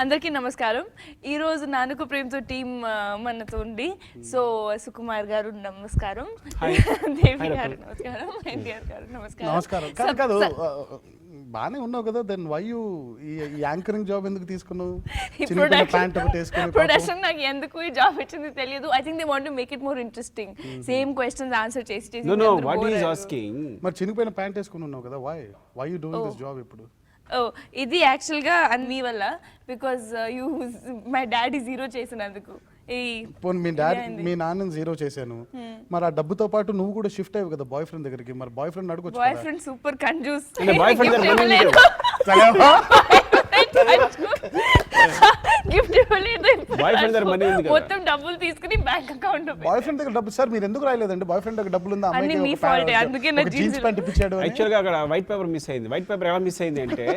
అందరికీ నమస్కారం. ఈరోజు నానుకు ప్రేమతో టీం మనతో ఉంది. సో సుకుమార్ గారు నమస్కారం, దేవి గారు నమస్కారం, ఎన్టీఆర్ గారు నమస్కారం. నమస్కారం. కాదు బానే ఉన్నావు కదా, దెన్ వై యు ఈ యాంకరింగ్ జాబ్ ఎందుకు తీసుకున్నావు? ప్రొడక్షన్ నాకు ఎందుకు ఈ జాబ్ ఇచ్చింది తెలియదు. I think they want to make it more interesting. Same questions answer చేసి know what he is asking. మరి చినిగిపోయిన ప్యాంట్ వేసుకుని ఉన్నావు కదా, why you doing this job ఇప్పుడు? ఇది యాక్చువల్గా మీ వల్ల, because you my daddy zero చేసినందుకు. మీ నాన్న జీరో చేశాను, మరి ఆ డబ్బుతో పాటు నువ్వు కూడా షిఫ్ట్ అయ్యావు కదా బాయ్ ఫ్రెండ్ దగ్గరికి. మరి బాయ్ ఫ్రెండ్ అడుగు. బాయ్ ఫ్రెండ్ సూపర్ కంజూస్. గిఫ్ట్ ఇవ్వలేదు, మొత్తం డబ్బులు తీసుకుని బ్యాంక్ అకౌంట్. బాయ్ ఫ్రెండ్ దగ్గర డబ్బు సార్ మీరు ఎందుకు రాయలేదండి? బాయ్ ఫ్రెండ్ దగ్గర డబ్బులు ఉందా? అన్ని మీ ఫాల్ట్. అందుకే నా జీన్స్ ప్యాంట్ ఇప్పించాడు. యాక్చువల్ గా అక్కడ వైట్ పేపర్ మిస్ అయింది. వైట్ పేపర్ ఎలా మిస్ అయింది అంటే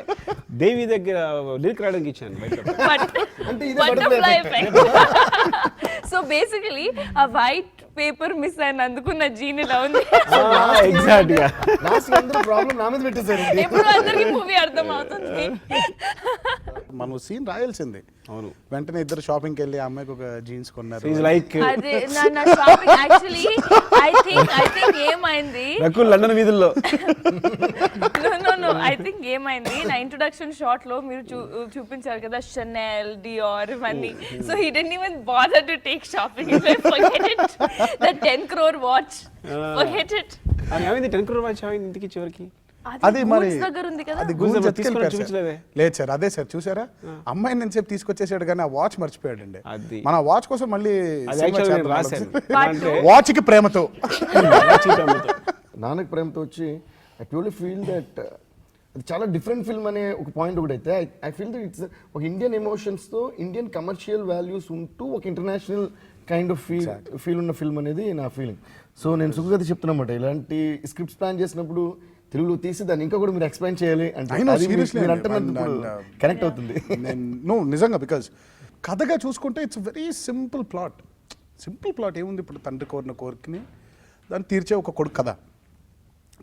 దేవి దగ్గర లిరిక్ రాయడానికి ఇచ్చాను వైట్ పేపర్. అంటే ఇది బటర్ఫ్లై ఎఫెక్ట్. సో బేసికలీ ఆ వైట్ పేపర్ మిస్ అయినందుకు నా జీన్ ఇలా ఉంది. ఎగ్జాక్ట్ గా లాస్ట్ అందరూ ప్రాబ్లం నా మీద పెట్టేశారు. ఇప్పుడు అందరికీ మూవీ అర్థం అవుతుంది. మనం సీన్ రాయాల్సింది. అవును, వెంటనే ఇద్దరు షాపింగ్ కి వెళ్ళి అమ్మాయికి ఒక జీన్స్ కొన్నారు. లైక్ అదే నా షాపింగ్ యాక్చువల్లీ ఐ థింక్ ఏమైంది రకుల్ లండన్ వీధుల్లో. నో ఐ థింక్ ఏమైంది, నా ఇంట్రొడక్షన్ షాట్ లో మీరు చూపించారు కదా షనెల్, డియోర్ ఇవన్నీ. So he didn't even bother to take shopping. Forget it. That 10 crore watch, forget it. ఏమైంది 10 crore వాచ్ ఏమైంది ఇంటికి చివరికి? అది మరి దగ్గర ఉంది కదా, అది లేదు సార్. అదే సార్ చూసారా, అమ్మాయిని నేను చెప్పి తీసుకొచ్చేసాడు కానీ ఆ వాచ్ మర్చిపోయాడండి. మన వాచ్ కోసం మళ్ళీ వాచ్ కి ప్రేమతో నాన్నకి ప్రేమతో వచ్చి ఐ ప్యూర్లీ ఫీల్ దట్ అది చాలా డిఫరెంట్ ఫిల్మ్ అనే ఒక పాయింట్ ఒకటి అయితే ఐ ఫీల్ దట్ ఇట్స్ ఒక ఇండియన్ ఎమోషన్స్తో ఇండియన్ కమర్షియల్ వాల్యూస్ ఉంటూ ఒక ఇంటర్నేషనల్ కైండ్ ఆఫ్ ఫీల్ ఉన్న ఫిల్మ్ అనేది నా ఫీలింగ్. సో నేను సుఖగతి చెప్తున్నమాట, ఇలాంటి స్క్రిప్ట్స్ ప్లాన్ చేసినప్పుడు తెలుగులో తీసి దాన్ని ఇంకా కూడా మీరు ఎక్స్ప్లెయిన్ చేయాలి అంటే కనెక్ట్ అవుతుంది. నిజంగా బికాజ్ కథగా చూసుకుంటే ఇట్స్ వెరీ సింపుల్ ప్లాట్. ఏముంది, ఇప్పుడు తండ్రి కోరిన కోరికని దాన్ని తీర్చే ఒక కొడుకు కథ.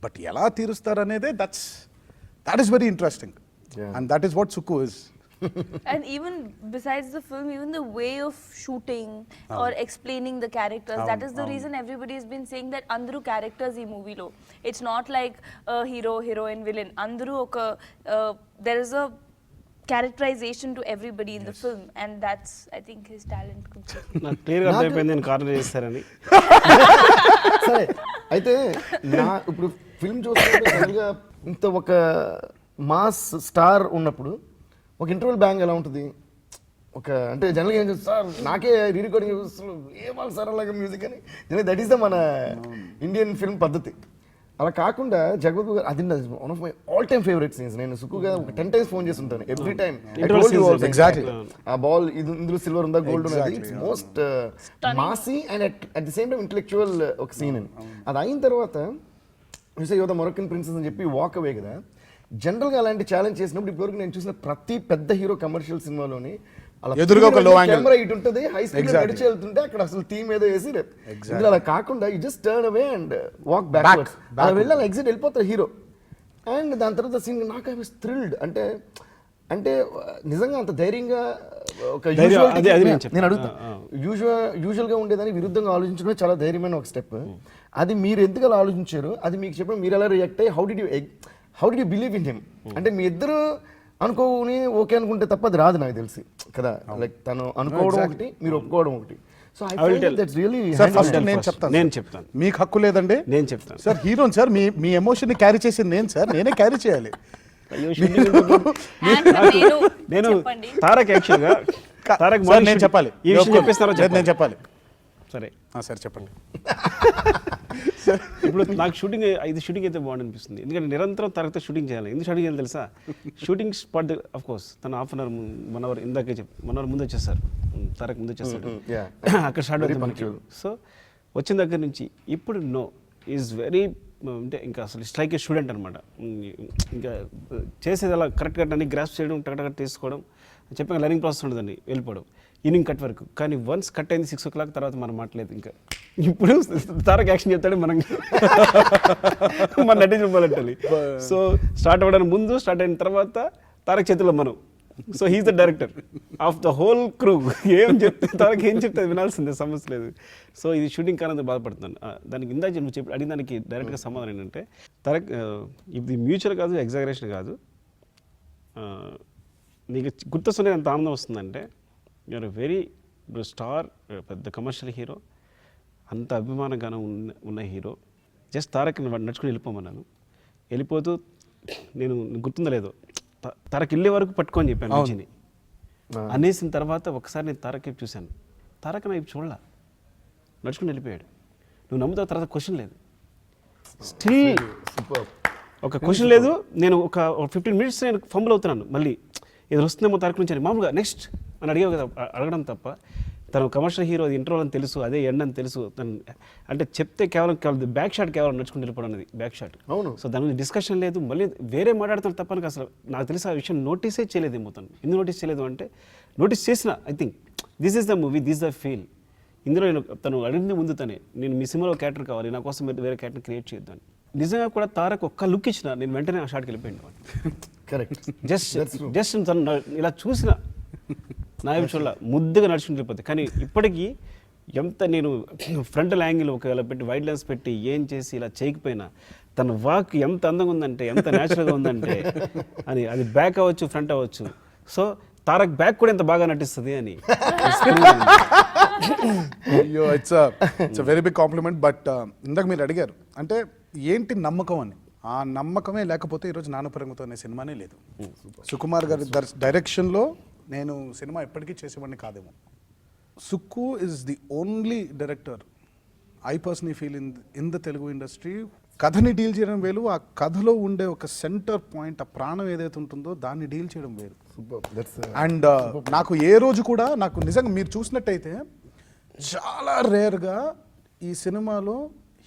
బట్ ఎలా తీరుస్తారు అనేదే that is very interesting. And that is what Sukku is. And even besides the film, even the way of shooting or explaining the characters, that is the reason everybody has been saying that andru characters ee movie lo, it's not like a hero, heroine, villain. Andru oka there is a characterization to everybody in the film, and that's I think his talent completely. నాకు clear గా అర్థమైపోయింది నేను corner చేస్తారని. సరే అయితే నా ఇప్పుడు film చూస్తుంటే జనరల్గా ఇంత ఒక మాస్ స్టార్ ఉన్నప్పుడు ఒక ఇంటర్వెల్ బ్యాంగ్ ఎలా ఉంటుంది, ఒక అంటే జనరల్గా ఏం చేస్తారు సార్ నాకే రీ రికార్డింగ్ ఏమాలి సార్ అలాగే మ్యూజిక్ అని. దట్ ఈస్ ద మన ఇండియన్ ఫిల్మ్ పద్ధతి. అలా కాకుండా జగపతి గారు అది one of my all time favourite scenes. నేను సుక్కుగా ఒక 10 times ఫోన్ చేసి ఉంటాను ఎవ్రీ టైం. ఆ బాల్ ఇందులో సిల్వర్ ఉందా గోల్డ్ ఉన్నది, it's most Masih and at the same time intellectual ఒక సీన్ అని. అది అయిన తర్వాత యూసే యువత మొరక్కన్ ప్రిన్సెస్ అని చెప్పి వాక్ అవే కదా. జనరల్గా అలాంటి ఛాలెంజ్ చేసినప్పుడు ఇప్పటివరకు నేను చూసిన ప్రతి పెద్ద హీరో కమర్షియల్ సినిమాలోని ఎదురుగా ఒక లో యాంగిల్ కెమెరా ఇటు ఉంటుంది, హై స్పీడ్ నడిచి వెళ్తుంటే అక్కడ అసలు థీమ్ ఏదో వేసి ఇందులో అలా కాకుండా you just turn away and walk backwards. అలా వెళ్ళాలి, ఎగ్జిట్ వెళ్ళిపోతారు హీరో. అండ్ దాని తర్వాత సీన్ నాకు ఐ వాస్ థ్రిల్డ్. అంటే నిజంగా అంత ధైర్యంగా ఒక నేను అడుగుతా, యూజువల్గా ఉండేదాన్ని విరుద్ధంగా ఆలోచించడమే చాలా ధైర్యమైన ఒక స్టెప్. అది మీరు ఎందుకు అలా ఆలోచించారు, అది మీకు చెప్పడం మీరు ఎలా రియాక్ట్ అయ్యి how did you believe in him? అంటే మీ ఇద్దరు అనుకోని ఓకే అనుకుంటే తప్ప అది రాదు నాకు తెలిసి కదా. లైక్ తను అనుకోవడం ఒకటి, మీరు ఒప్పుకోవడం ఒకటి. సో నేను చెప్తాను, మీకు హక్కు లేదండి. నేను చెప్తాను సార్, హీరోని సార్, మీ ఎమోషన్ ని క్యారీ చేసింది నేను సార్, నేనే క్యారీ చేయాలి. నేను తారక్ యాక్చువల్గా నేను చెప్పాలి, నేను చెప్పాలి. సరే సార్ చెప్పండి. ఇప్పుడు నాకు షూటింగ్ అయితే బాగుంది అనిపిస్తుంది. ఎందుకంటే నిరంతరం తారక్తో షూటింగ్ చేయాలి. ఎందుకు షూటింగ్ చేయాలి తెలుసా? షూటింగ్ స్పాట్ ఆఫ్ కోర్స్ తను 1 hour ఇందాకే 1 hour ముందు వచ్చేస్తారు, తారక్ ముందు వచ్చేస్తాడు, అక్కడ స్టార్ట్ అవుతుంది మనకి. సో వచ్చిన దగ్గర నుంచి ఇప్పుడు ఈజ్ వెరీ అంటే ఇంకా అసలు ఇట్స్ లైక్ ఏ స్టూడెంట్ అనమాట. ఇంకా చేసేది అలా కరెక్ట్గా అన్ని గ్రాస్ప్ చేయడం, టక్ తీసుకోవడం, చెప్పాక లెర్నింగ్ ప్రాసెస్ ఉండదండి, వెళ్ళిపోవడం ఈవినింగ్ కట్ వరకు. కానీ వన్స్ కట్ అయింది 6 o'clock తర్వాత మనం మాట్లాడలేదు. ఇంకా ఇప్పుడు తారక్ యాక్షన్ చెప్తాడు, మనం మన నటించడం మొదలెట్టాలి. సో స్టార్ట్ అవ్వడానికి ముందు, స్టార్ట్ అయిన తర్వాత తారక్ చేతిలో మనం. So he's the director. Of the whole crew ఏం చెప్తే తారక్ ఏం చెప్తే వినాల్సిందే, సమస్య లేదు. సో ఇది షూటింగ్ కారణంతో బాధపడుతున్నాను. దానికి ఇందాక నువ్వు చెప్పి అడిగిన దానికి డైరెక్ట్గా సమాధానం ఏంటంటే, తారక్ ఇది మ్యూచువల్ కాదు, ఎగ్జాగరేషన్ కాదు. నీకు గుర్తొస్తున్న ఎంత ఆనందం వస్తుందంటే, యూఆర్ వెరీ స్టార్, పెద్ద కమర్షియల్ హీరో, అంత అభిమానగానం ఉన్న హీరో. జస్ట్ తారక్ నడుచుకుని వెళ్ళిపోమన్నాను. వెళ్ళిపోతూ నేను గుర్తుందో లేదో తారక్ వెళ్ళే వరకు పట్టుకొని చెప్పాను మంచిని అనేసిన తర్వాత ఒకసారి నేను తారక్ వైపు చూశాను. తారక్ నా వైపు చూడలా, నడుచుకుని వెళ్ళిపోయాడు. నువ్వు నమ్ముతావు, తర్వాత క్వశ్చన్ లేదు. స్టిల్ ఒక క్వశ్చన్ లేదు. నేను ఒక 15 minutes నేను ఫంబుల్ అవుతున్నాను. మళ్ళీ ఏదో వస్తుందేమో తారక్ నుంచి అని మామూలుగా నెక్స్ట్ అని అడిగావు కదా, అడగడం తప్ప. తను కమర్షియల్ హీరో, అది ఇంటర్వల్ అని తెలుసు, అదే ఎండ్ అని తెలుసు. తను అంటే చెప్తే కేవలం బ్యాక్ షాట్ కేవలం నడుచుకుని వెళ్ళిపోవడం అనేది బ్యాక్ షాట్. అవును. సో దాని గురించి డిస్కషన్ లేదు, మళ్ళీ వేరే మాట్లాడుతాను తప్ప నాకు అసలు నాకు తెలిసి ఆ విషయం నోటీసే చేయలేదేమో తను. ఎందుకు నోటీస్ చేయలేదు అంటే, నోటీస్ చేసిన I think this is the movie, this the feel. ఇందులో నేను తను అడిగింది ముందు తనే, నేను మీ సినిమాలో క్యారెక్టర్ కావాలి, నా కోసం వేరే క్యారెక్టర్ క్రియేట్ చేయొద్దు అని. నిజంగా కూడా తారక్ ఒక్క లుక్ ఇచ్చిన నేను వెంటనే ఆ షాట్కి వెళ్ళిపోయాను. కరెక్ట్. జస్ట్ తను ఇలా చూసిన నా విషయంలో ముద్దుగా నడుచుకుని వెళ్ళిపోతే. కానీ ఇప్పటికీ ఎంత నేను ఫ్రంటల్ యాంగిల్ ఒకవేళ పెట్టి వైడ్ లెన్స్ పెట్టి ఏం చేసి ఇలా చేయకపోయినా తన వాక్ ఎంత అందంగా ఉందంటే, ఎంత న్యాచురల్గా ఉందంటే అని, అది బ్యాక్ అవ్వచ్చు, ఫ్రంట్ అవ్వచ్చు. సో తారక్ బ్యాక్ కూడా ఎంత బాగా నటిస్తుంది అని. అయ్యో, it's very big compliment. But ఇందాక మీరు అడిగారు అంటే ఏంటి నమ్మకం అని. ఆ నమ్మకమే లేకపోతే ఈరోజు నానపరంగతో అనే సినిమానే లేదు. సుకుమార్ గారి డైరెక్షన్లో నేను సినిమా ఎప్పటికీ చేసేవాడిని కాదేమో. Sukku is the only director I personally feel in the Telugu industry. కథని డీల్ చేయడం వేరు, ఆ కథలో ఉండే ఒక సెంటర్ పాయింట్, ఆ ప్రాణం ఏదైతే ఉంటుందో దాన్ని డీల్ చేయడం వేరు. అండ్ నాకు ఏ రోజు కూడా, నాకు నిజంగా మీరు చూసినట్టయితే చాలా రేర్గా ఈ సినిమాలో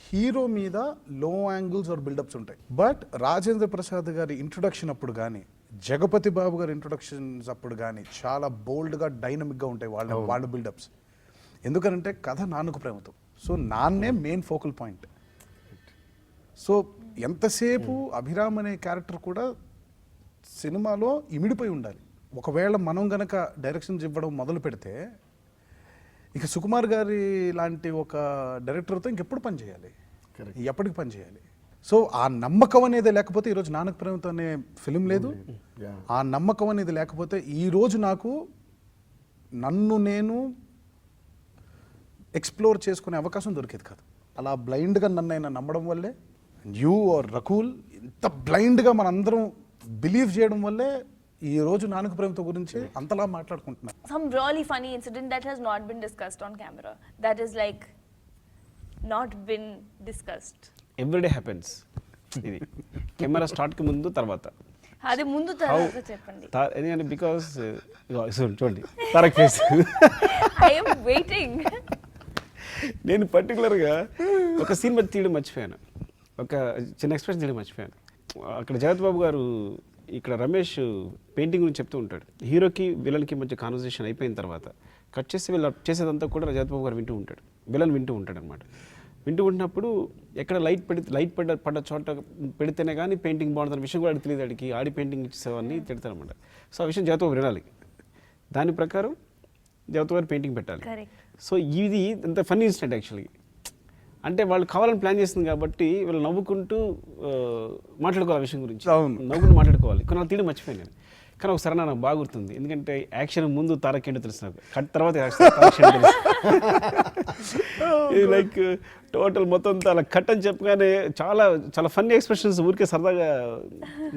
హీరో మీద లో యాంగిల్స్ ఆర్ బిల్డప్స్ ఉంటాయి. బట్ రాజేంద్ర ప్రసాద్ గారి ఇంట్రొడక్షన్ అప్పుడు కానీ, జగపతి బాబు గారి ఇంట్రొడక్షన్స్ అప్పుడు కానీ చాలా బోల్డ్గా, డైనమిక్గా ఉంటాయి వాళ్ళ బిల్డప్స్. ఎందుకనంటే కథ నాన్నకు ప్రేమతో. సో నాన్నే మెయిన్ ఫోకల్ పాయింట్. సో ఎంతసేపు అభిరామ్ అనే క్యారెక్టర్ కూడా సినిమాలో ఇమిడిపోయి ఉండాలి. ఒకవేళ మనం గనక డైరెక్షన్స్ ఇవ్వడం మొదలు పెడితే ఇక సుకుమార్ గారి లాంటి ఒక డైరెక్టర్తో ఇంకెప్పుడు పని చేయాలి, ఎప్పటికి పని చేయాలి. సో ఆ నమ్మకం అనేది లేకపోతే ఈరోజు నాన్నకు ప్రేమతో అనే ఫిలిం లేదు. ఆ నమ్మకం అనేది లేకపోతే ఈరోజు నాకు నన్ను నేను ఎక్స్ప్లోర్ చేసుకునే అవకాశం దొరికేది కాదు. అలా బ్లైండ్గా నన్ను అయినా నమ్మడం వల్లే, యూ ఆర్ రకూల్ ఇంత బ్లైండ్గా మనందరం బిలీవ్ చేయడం వల్లే ఈ రోజు నాన్నకు ప్రేమతో గురించి అంతలా మాట్లాడుకుంటున్నాం. Some really funny incident that has not been discussed on camera. That is like not been discussed. Everyday happens. ఇది కెమెరా స్టార్ట్కి ముందు తర్వాత. అది ముందు తర్వాత చెప్పండి. ఎందుకంటే బికాస్ చూడండి Tarak face. I am waiting. నేను పర్టికులర్గా ఒక సీన్ బట్టి తీయడం మర్చిపోయాను, ఒక చిన్న ఎక్స్ప్రెషన్ తీయడం మర్చిపోయాను. అక్కడ జగత్ బాబు గారు, ఇక్కడ రమేష్ పెయింటింగ్ గురించి చెప్తూ ఉంటాడు. హీరోకి విలన్కి మధ్య కాన్వర్సేషన్ అయిపోయిన తర్వాత కట్ చేసి వీళ్ళు చేసేదంతా కూడా జగత్ బాబు గారు వింటూ ఉంటాడు, విలన్ వింటూ ఉంటాడు అనమాట. వింటూ ఉంటున్నప్పుడు ఎక్కడ లైట్ పడ్డ చోట పెడితేనే కానీ పెయింటింగ్ బాగుంటుంది విషయం కూడా తెలియదు. అడిగి ఆడి పెయింటింగ్ ఇచ్చేసేవాడిని తిడతారనమాట. సో ఆ విషయం జగత్ బాబు వినాలి, దాని ప్రకారం జగత్ గారు పెయింటింగ్ పెట్టాలి. సో ఇది ఇంత ఫన్నీ ఇన్సిడెంట్ యాక్చువల్లీ. అంటే వాళ్ళు కావాలని ప్లాన్ చేస్తుంది కాబట్టి వీళ్ళు నవ్వుకుంటూ మాట్లాడుకోవాలి, విషయం గురించి నవ్వుకుంటూ మాట్లాడుకోవాలి. కొన్ని తీయడం మర్చిపోయాను నేను. కానీ ఒకసారి నాకు బాగా గుర్తుంది, ఎందుకంటే యాక్షన్ ముందు తారక్ ఏంటో తెలుసు నాకు, కట్ తర్వాత ఇది లైక్ టోటల్ మొత్తం అలా కట్ అని చెప్పగానే చాలా చాలా ఫన్నీ ఎక్స్ప్రెషన్స్ ఊరికే సరదాగా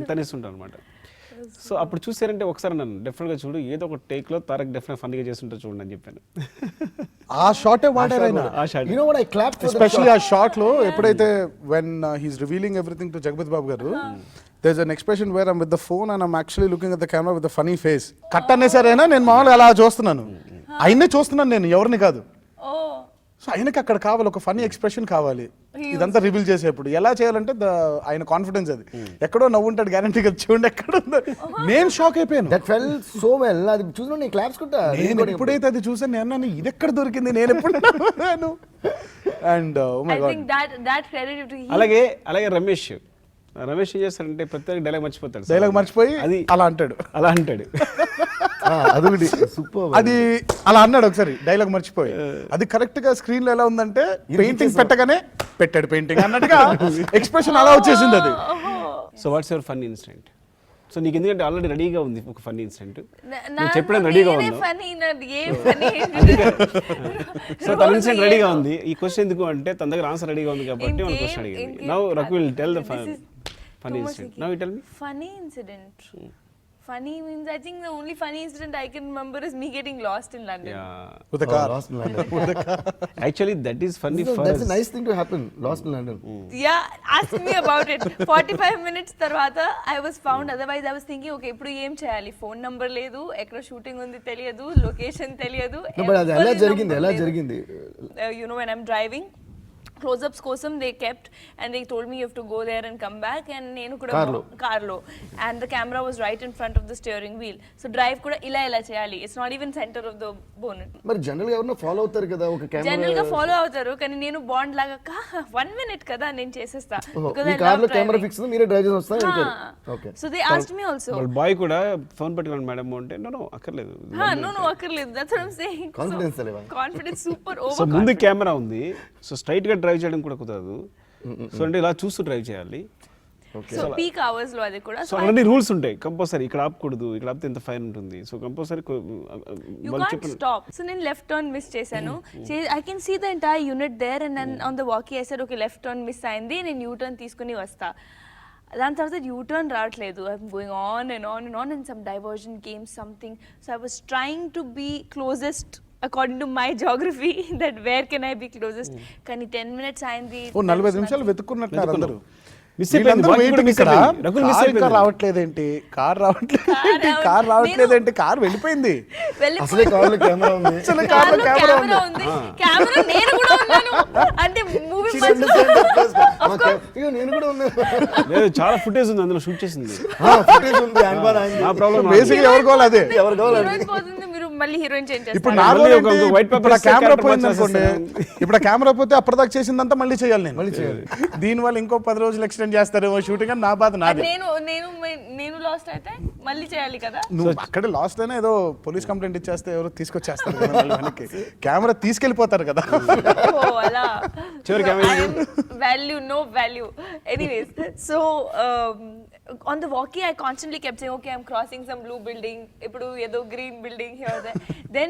తనేస్తుంటాను అనమాట. సో అప్పుడు చూసారంటే ఒకసారి నన్ను డెఫినెట్గా చూడు, ఏదో ఒక టేక్లో తారక్ డెఫినెట్ ఫన్నీగా చేస్తుంటారు చూడండి అని చెప్పాను. ఆ షాటే వాడారైనా, ఎస్పెషల్లీ ఆ షాట్ లో ఎప్పుడైతే when he's revealing everything to Jagapathi Babu garu, there is an expression where I'm with the phone and I'm actually looking at the camera with the funny face. Cut అనేసరైనా నేను మామూలుగా అలా చూస్తున్నాను, ఆయన్నే చూస్తున్నాను నేను, ఎవరిని కాదు. సో ఆయనకి అక్కడ కావాలి, ఒక ఫనీ ఎక్స్ప్రెషన్ కావాలి ఇదంతా రివీల్ చేసేప్పుడు. ఎలా చేయాలంటే ఆయన కాన్ఫిడెన్స్ అది ఎక్కడో నవ్వుంటాడు గ్యారంటీగా, చూడండి ఎక్కడ ఉందో. నేను షాక్ అయిపోయాను. That fell so well. అది చూసిన నేను క్లాప్స్ కొట్టా. నేను ఎప్పుడైతే అది చూసాను నేను ఇది ఎక్కడ దొరికింది, నేను ఎప్పుడు నవ్వాను. And I think that credit to him. అలాగే రమేష్ రమేష్ ఏం చేస్తాడంటే ప్రత్యేక డైలాగ్ మర్చిపోతాడు డైలాగ్ మర్చిపోయి అది అలా అంటాడు. అలా అంటాడు. అదొకటి సూపర్. అది అలా అన్నాడు ఒకసారి డైలాగ్ మర్చిపోయి. అది కరెక్ట్ గా స్క్రీన్ లో ఎలా ఉందంటే పెయింటింగ్ పెట్టగానే పెట్టాడు పెయింటింగ్ అన్నట్టుగా ఎక్స్ప్రెషన్ అలా వచ్చేసింది అది. So what's your fun incident? So నీకు ఎందుకంటే ఆల్రెడీ రెడీగా ఉంది ఒక ఫన్ ఇన్సిడెంట్, నువ్వు చెప్పడం రెడీగా ఉన్నావు. సో తన ఇన్సిడెంట్ రెడీగా ఉంది. ఈ క్వశ్చన్ ఎందుకు అంటే తన దగ్గర ఆన్సర్ రెడీగా ఉంది కాబట్టి మన క్వశ్చన్ అడిగింది. Now Raghu will tell the fun incident. Now you tell me. Funny incident. Funny means I think the only funny incident I can remember is me getting lost in London. With a car. Lost in London. Actually that is funny for That's us. a nice thing to happen. Lost in London. Yeah, ask me about it. 45 minutes tarvata I was found. Otherwise I was thinking, okay, ippudu em cheyali? Phone number ledu, ekkada shooting undi teliyadu, location teliyadu. No, but అది ఎలా జరిగింది? You know, when I'm driving, close-ups kosam they kept and they told me you have to go there and come back, and nenu kuda carlo and the camera was right in front of the steering wheel, so drive kuda ila cheyali. It's not even center of the bonnet. మరి general గా ఎవరైనా follow అవుతారు కదా ఒక camera. General గా follow అవుతారు కానీ నేను బాండ్ లాగా 1 minute కదా నేను చేసేస్తా ఈ కార్ లో కెమెరా ఫిక్స్ ఉంది, మీరే డ్రైవ్ చేసి వస్తారు వెళ్తారు. Okay. So they asked me also. వాళ్ళ బాయ్ కూడా ఫోన్ పట్టుకోండి మేడం అంటే నో అక్కర్లేదు. నో అక్కర్లేదు. That's what I am saying. Confidence లేవా? Confidence super over. సో ముందు కెమెరా ఉంది, సో స్ట్రైట్ గా డ్రైవ్ చేయడం కూడా కుదరదు. సో అంటే ఇలా చూస్తూ డ్రైవ్ చేయాలి. సో పీక్ అవర్స్ లో అది కూడా. సో అన్ని రూల్స్ ఉంటాయి కంపల్సరీ. ఇక్కడ ఆపకూడదు, ఇక్కడ ఆపితే ఎంత ఫైన్ ఉంటుంది. So compulsory you can't stop. So నేను లెఫ్ట్ టర్న్ మిస్ చేశాను. I can see the entire unit there and then on the walkie I said okay left turn miss అయింది, నేను యూ టర్న్ తీసుకుని వస్తా. దాని తర్వాత యూ టర్న్ రావట్లేదు. I'm going on and on and on and some diversion came something. So I was trying to be closest according to my geography that where can I be closest. కానీ 10 minutes అయింది. 45 నిమిషాలు వెతుక్కున్నట్టు అందరూ miss అయిపోయింది. Car రావట్లేదేంటి, car రావట్లేదేంటి, car వెళ్ళిపోయింది. అసలే car లో camera ఉంది. అసలు కార్ లో కెమెరా ఉంది. కెమెరా నేను కూడా ఉన్నాను అంటే మూవీ నేను కూడా ఉన్నాను. లేదు చాలా ఫుటేజ్ ఉంది అందులో షూట్ చేసింది. ఫుటేజ్ ఉంది. నా ప్రాబ్లం బేసిక్ ఎవరు కావాలి అదే. మీరు మళ్ళీ హీరోయిన్ చేంజ్ ఇప్పుడు చేస్తారు. ఇప్పుడు కెమెరా పోయింది అనుకోండి, ఇప్పుడు కెమెరా పోతే అప్పటిదాకా చేసిందంతా మళ్ళీ చేయాలి నేను. మళ్ళీ చేయాలి. దీనివల్ల ఇంకో 10 రోజులు ఎక్స్టెండ్ చేస్తారు షూటింగ్ అని నా బాధ నాది. నేను లాస్ట్ అయితే మళ్ళీ చేయాలి కదా. నువ్వు అక్కడ లాస్ట్ అయినా ఏదో పోలీస్ కంప్లైంట్ ఇచ్చేస్తే ఎవరో తీసుకొచ్చేస్తారు కదా మళ్ళీ వెనక్కి. కెమెరా తీసుకెళ్ళిపోతారు కదా. అలా value no value. Anyways so on the walkie I constantly kept saying okay I'm crossing some blue building, ippudu edo green building here there. Then